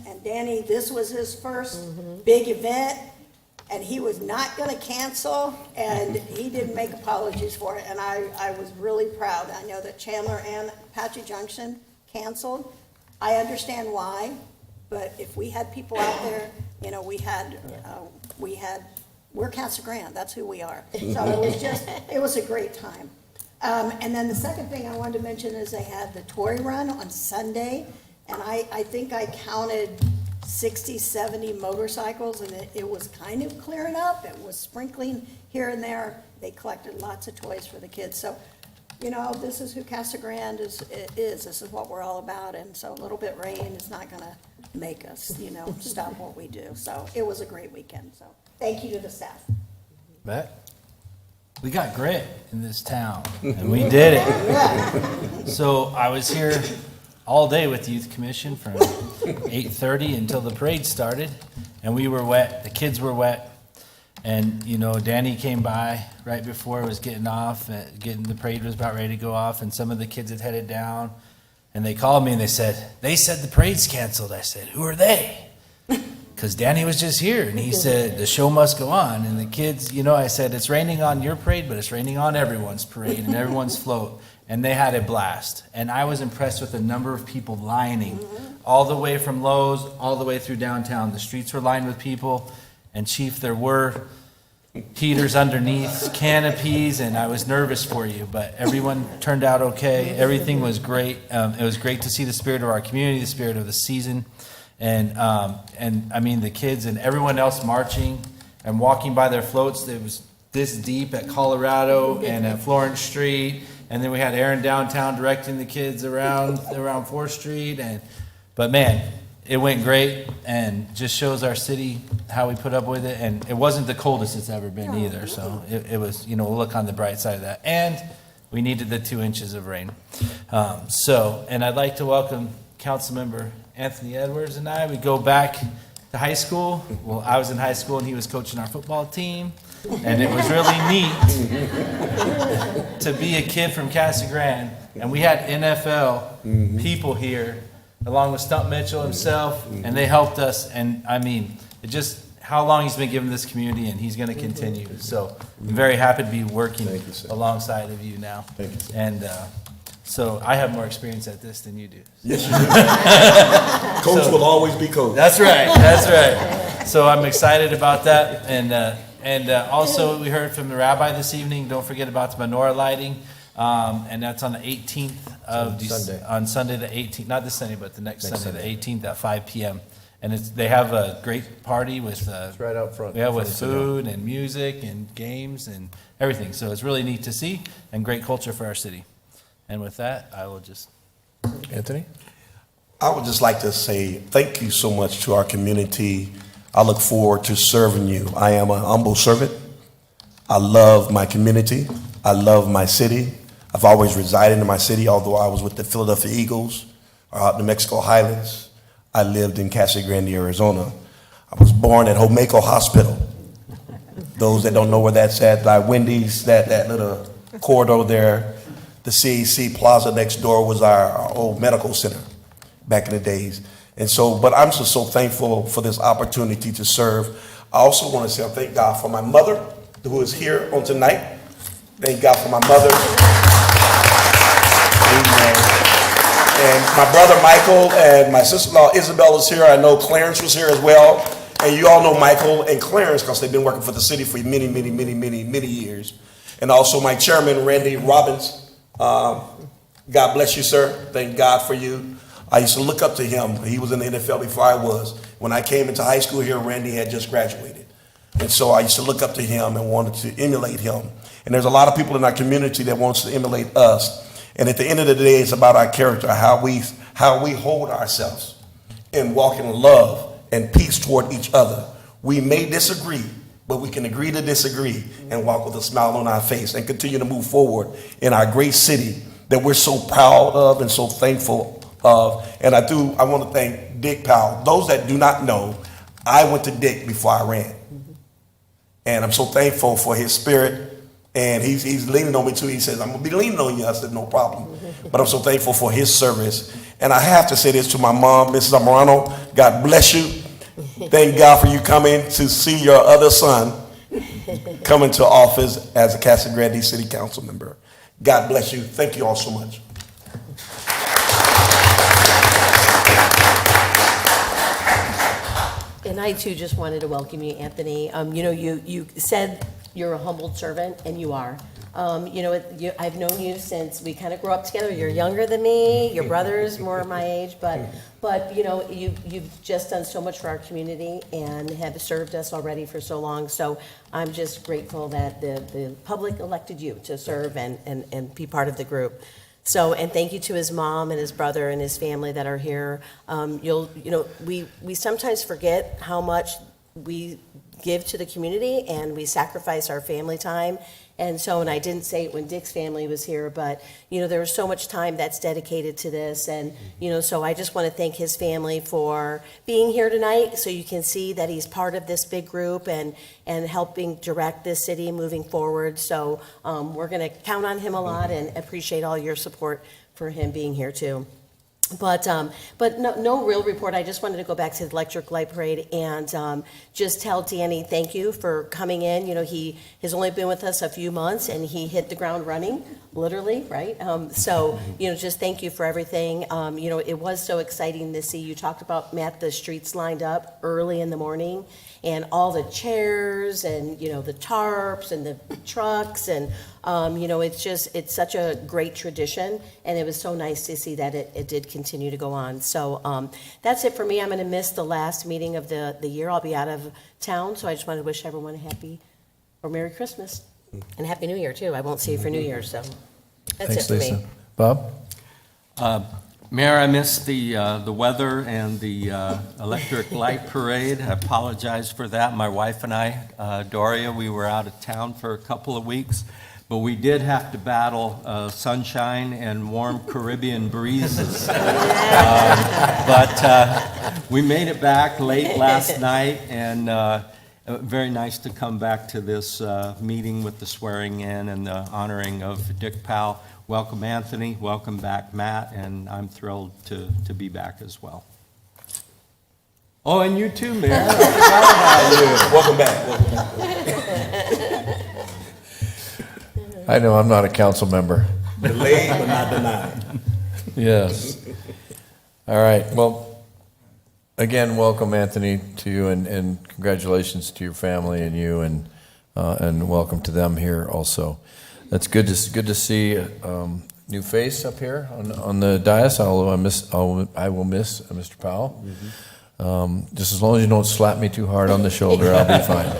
and Danny, this was his first big event, and he was not gonna cancel, and he didn't make apologies for it, and I was really proud. I know that Chandler and Apache Junction canceled. I understand why, but if we had people out there, you know, we're Casa Grande, that's who we are. So it was a great time. And then the second thing I wanted to mention is they had the Toy Run on Sunday, and I think I counted 60, 70 motorcycles, and it was kind of clearing up. It was sprinkling here and there. They collected lots of toys for the kids. So, you know, this is who Casa Grande is. This is what we're all about, and so a little bit rain is not gonna make us, you know, stop what we do. So it was a great weekend, so thank you to the staff. Bet. We got grit in this town, and we did it. So I was here all day with the Youth Commission from 8:30 until the parade started, and we were wet, the kids were wet. And, you know, Danny came by right before it was getting off, the parade was about ready to go off, and some of the kids had headed down. And they called me and they said the parade's canceled. I said, who are they? Because Danny was just here, and he said, the show must go on. And the kids, you know, I said, it's raining on your parade, but it's raining on everyone's parade and everyone's float. And they had a blast. And I was impressed with the number of people lining all the way from Lowe's, all the way through downtown. The streets were lined with people. And Chief, there were heaters underneath, canopies, and I was nervous for you, but everyone turned out okay. Everything was great. It was great to see the spirit of our community, the spirit of the season, and I mean the kids and everyone else marching and walking by their floats. It was this deep at Colorado and at Florence Street, and then we had Aaron downtown directing the kids around 4th Street, but man, it went great and just shows our city how we put up with it. And it wasn't the coldest it's ever been either. So it was, you know, we'll look on the bright side of that. And we needed the 2 inches of rain. And I'd like to welcome Councilmember Anthony Edwards and I. We go back to high school. Well, I was in high school and he was coaching our football team. And it was really neat to be a kid from Casa Grande. And we had NFL people here, along with Stump Mitchell himself, and they helped us. And I mean, it just how long he's been giving this community, and he's going to continue. So I'm very happy to be working alongside of you now. Thank you, sir. And so I have more experience at this than you do. Yes, you do. Coach will always be coach. That's right. That's right. So I'm excited about that. And also we heard from the rabbi this evening. Don't forget about the menorah lighting. And that's on the 18th of Sunday. On Sunday the 18th, not this Sunday, but the next Sunday, the 18th at 5 p.m. And they have a great party with It's right out front. yeah, with food and music and games and everything. So it's really neat to see and great culture for our city. And with that, I will just Anthony? I would just like to say thank you so much to our community I look forward to serving you. I am a humble servant. I love my community. I love my city. I've always resided in my city, although I was with the Philadelphia Eagles or out in the Mexico Highlands. I lived in Casa Grande, Arizona. I was born at Homeko Hospital. Those that don't know where that's at, by Wendy's, that little corridor there, the CAC Plaza next door was our old medical center back in the days. And so, but I'm just so thankful for this opportunity to serve. I also want to say I thank God for my mother, who is here on tonight. Thank God for my mother. Amen. And my brother Michael and my sister-in-law Isabel is here. I know Clarence was here as well. And you all know Michael and Clarence because they've been working for the city for many, many, many, many, many years. And also my chairman, Randy Robbins. God bless you, sir. Thank God for you. I used to look up to him. He was in the NFL before I was. When I came into high school here, Randy had just graduated. And so I used to look up to him and wanted to emulate him. And there's a lot of people in our community that wants to emulate us. And at the end of the day, it's about our character, how we hold ourselves and walk in love and peace toward each other. We may disagree, but we can agree to disagree and walk with a smile on our face and continue to move forward in our great city that we're so proud of and so thankful of. And I want to thank Dick Powell. Those that do not know, I went to Dick before I ran. And I'm so thankful for his spirit. And he's leaning on me too. He says, I'm going to be leaning on you. I said, no problem. But I'm so thankful for his service. And I have to say this to my mom, Mrs. Amorano. God bless you. Thank God for you coming to see your other son come into office as a Casa Grande City Council member. God bless you. Thank you all so much. And I too just wanted to welcome you, Anthony. You said you're a humbled servant, and you are. I've known you since we kind of grew up together. You're younger than me. Your brother's more my age, but you've just done so much for our community and have served us already for so long. So I'm just grateful that the public elected you to serve and be part of the group. So, and thank you to his mom and his brother and his family that are here. We sometimes forget how much we give to the community and we sacrifice our family time. And I didn't say it when Dick's family was here, but, there was so much time that's dedicated to this. And, so I just want to thank his family for being here tonight so you can see that he's part of this big group and helping direct this city moving forward. So we're going to count on him a lot and appreciate all your support for him being here too. But no real report. I just wanted to go back to the Electric Light Parade and just tell Danny thank you for coming in. He has only been with us a few months and he hit the ground running, literally, right? Just thank you for everything. It was so exciting to see. You talked about, Matt, the streets lined up early in the morning and all the chairs and, the tarps and the trucks and, it's such a great tradition, and it was so nice to see that it did continue to go on. So that's it for me. I'm going to miss the last meeting of the year. I'll be out of town, so I just want to wish everyone a happy or Merry Christmas and Happy New Year, too. I won't see you for New Year, so that's Thanks, it for Lisa. me. Bob? Mayor, I missed the weather and the electric light parade. I apologize for that. My wife and I, Doria, we were out of town for a couple of weeks. But we did have to battle sunshine and warm Caribbean breezes. But we made it back late last night, and very nice to come back to this meeting with the swearing in and the honoring of Dick Powell. Welcome, Anthony. Welcome back, Matt. And I'm thrilled to be back as well. Oh, and you too, Mayor. I forgot about you. Welcome back. Welcome back. I know I'm not a council member. Delayed but not denied. Yes. All right. Well, again, welcome, Anthony, to you, and congratulations to your family and you, and welcome to them here also. That's good to see new face up here on the dais. Although I will miss Mr. Powell. Just as long as you don't slap me too hard on the shoulder, I'll be fine.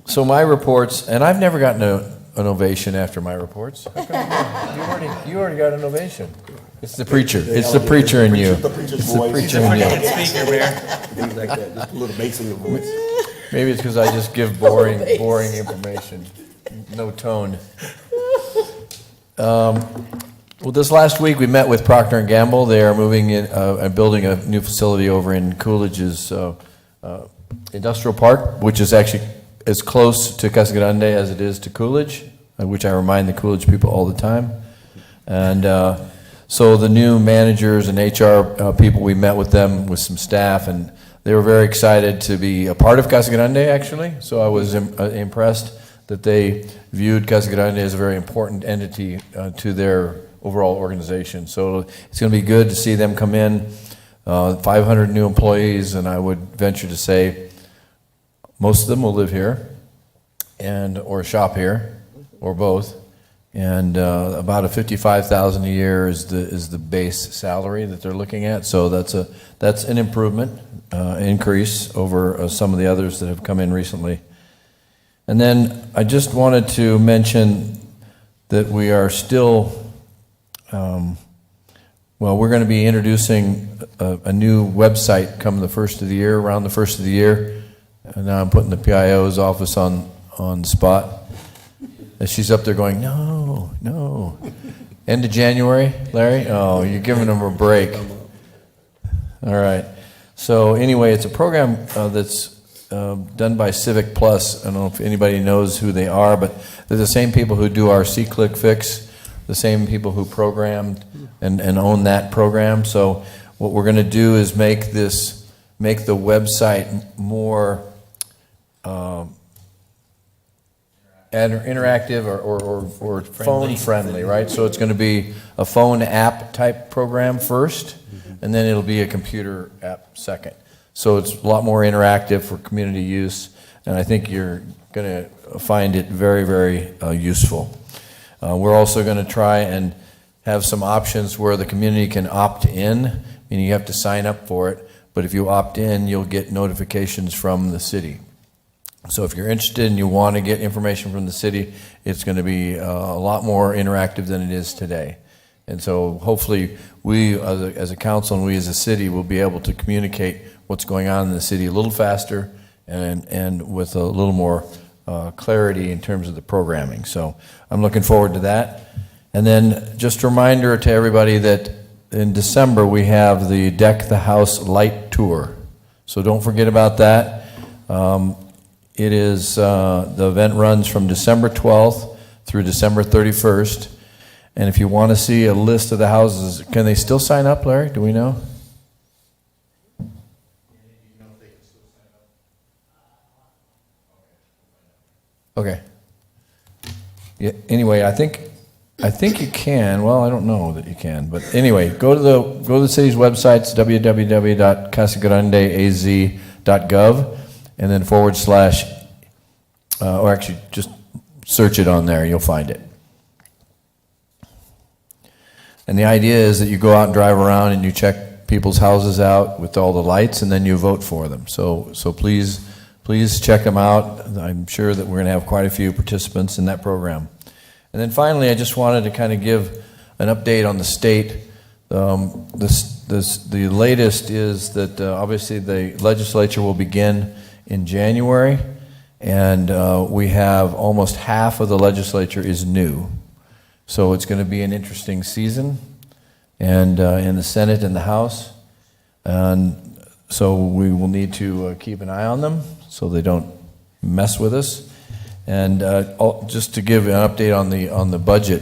So my reports, and I've never gotten an ovation after my reports. How come you already got an ovation? It's the preacher. It's the preacher in you. The preacher's It's the voice. preacher in you. Things like that, just a little bass in the voice. Maybe it's because I just give boring information, no tone. Well, this last week, we met with Procter & Gamble. They are moving in, and building a new facility over in Coolidge's industrial park, which is actually as close to Casa Grande as it is to Coolidge, which I remind the Coolidge people all the time. And so the new managers and HR people, we met with them with some staff, and they were very excited to be a part of Casa Grande, actually. So I was impressed that they viewed Casa Grande as a very important entity to their overall organization. So it's going to be good to see them come in, 500 new employees, and I would venture to say most of them will live here or shop here, or both. And about a $55,000 a year is the base salary that they're looking at. So that's an improvement, increase over some of the others that have come in recently. And then I just wanted to mention that we are still, we're going to be introducing a new website come the first of the year, around the first of the year. And now I'm putting the PIO's office on the spot. And she's up there going, no. End of January, Larry? Oh, you're giving them a break. All right. So anyway, it's a program that's done by Civic Plus. I don't know if anybody knows who they are, but they're the same people who do our C-Click Fix, the same people who programmed and own that program. So what we're going to do is make the website more interactive or phone friendly, right? So it's going to be a phone app type program first, and then it'll be a computer app second. So it's a lot more interactive for community use, and I think you're going to find it very, very useful. We're also going to try and have some options where the community can opt in, meaning you have to sign up for it, but if you opt in, you'll get notifications from the city. So if you're interested and you want to get information from the city, it's going to be a lot more interactive than it is today. And so hopefully we as a council and we as a city will be able to communicate what's going on in the city a little faster and with a little more clarity in terms of the programming. So I'm looking forward to that. And then just a reminder to everybody that in December we have the Deck the House Light Tour. So don't forget about that. It is, the event runs from December 12th through December 31st. And if you want to see a list of the houses, can they still sign up, Larry? Do we know? Okay. Yeah, anyway, I think you can. Well, I don't know that you can, but anyway, go to the city's websites, www.casagrandeaz.gov, and then / or actually just search it on there, you'll find it. And the idea is that you go out and drive around and you check people's houses out with all the lights, and then you vote for them. So please check them out. I'm sure that we're going to have quite a few participants in that program. And then finally, I just wanted to kind of give an update on the state. The latest is that obviously the legislature will begin in January, and we have almost half of the legislature is new. So it's going to be an interesting season, and in the Senate and the House. And so we will need to keep an eye on them so they don't mess with us. And just to give an update on the budget,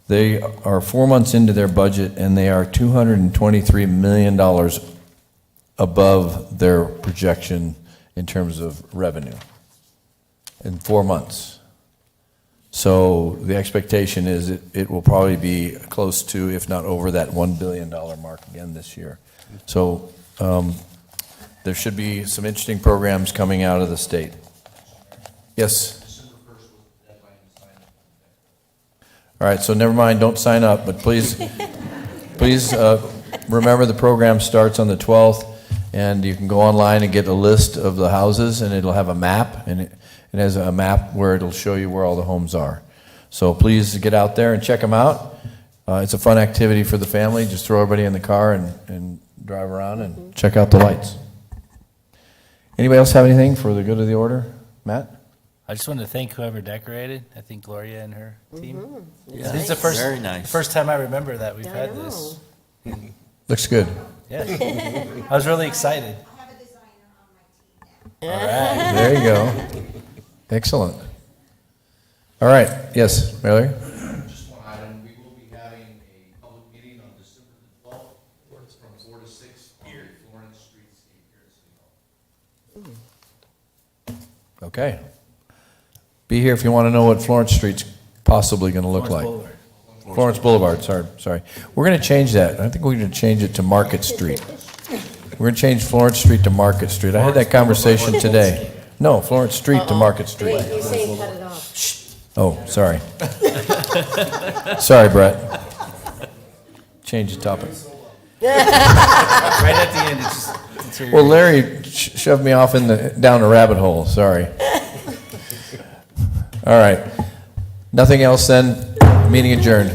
they are 4 months into their budget, and they are $223 million above their projection in terms of revenue in 4 months. So the expectation is it will probably be close to, if not over, that $1 billion mark again this year. So there should be some interesting programs coming out of the state. Yes? All right, so never mind, don't sign up, but please remember the program starts on the 12th, and you can go online and get a list of the houses, and it'll have a map, and it has a map where it'll show you where all the homes are. So please get out there and check them out. It's a fun activity for the family. Just throw everybody in the car and drive around and check out the lights. Anybody else have anything for the good of the order? Matt? I just wanted to thank whoever decorated. I think Gloria and her team. Mm-hmm. Yeah, This is the first, very nice. first time I remember that we've I had know. this. Looks good. Yeah, I was really excited. All right. There you go. Excellent. All right, yes, Mary? Just one item, we will be having a public meeting on December the 12th, from 4 to 6 on Florence Street, here at City Hall. Okay. Be here if you want to know what Florence Street's possibly going to look like. Florence Boulevard, sorry. We're going to change that. I think we're going to change it to Market Street. We're going to change Florence Street to Market Street. I had that conversation today. No, Florence Street to Market Street. Wait, he's saying cut it off. Oh, sorry. Sorry, Brett. Change the topic. Right at the end, it's just. Well, Larry shoved me off down a rabbit hole, sorry. All right. Nothing else then? Meeting adjourned.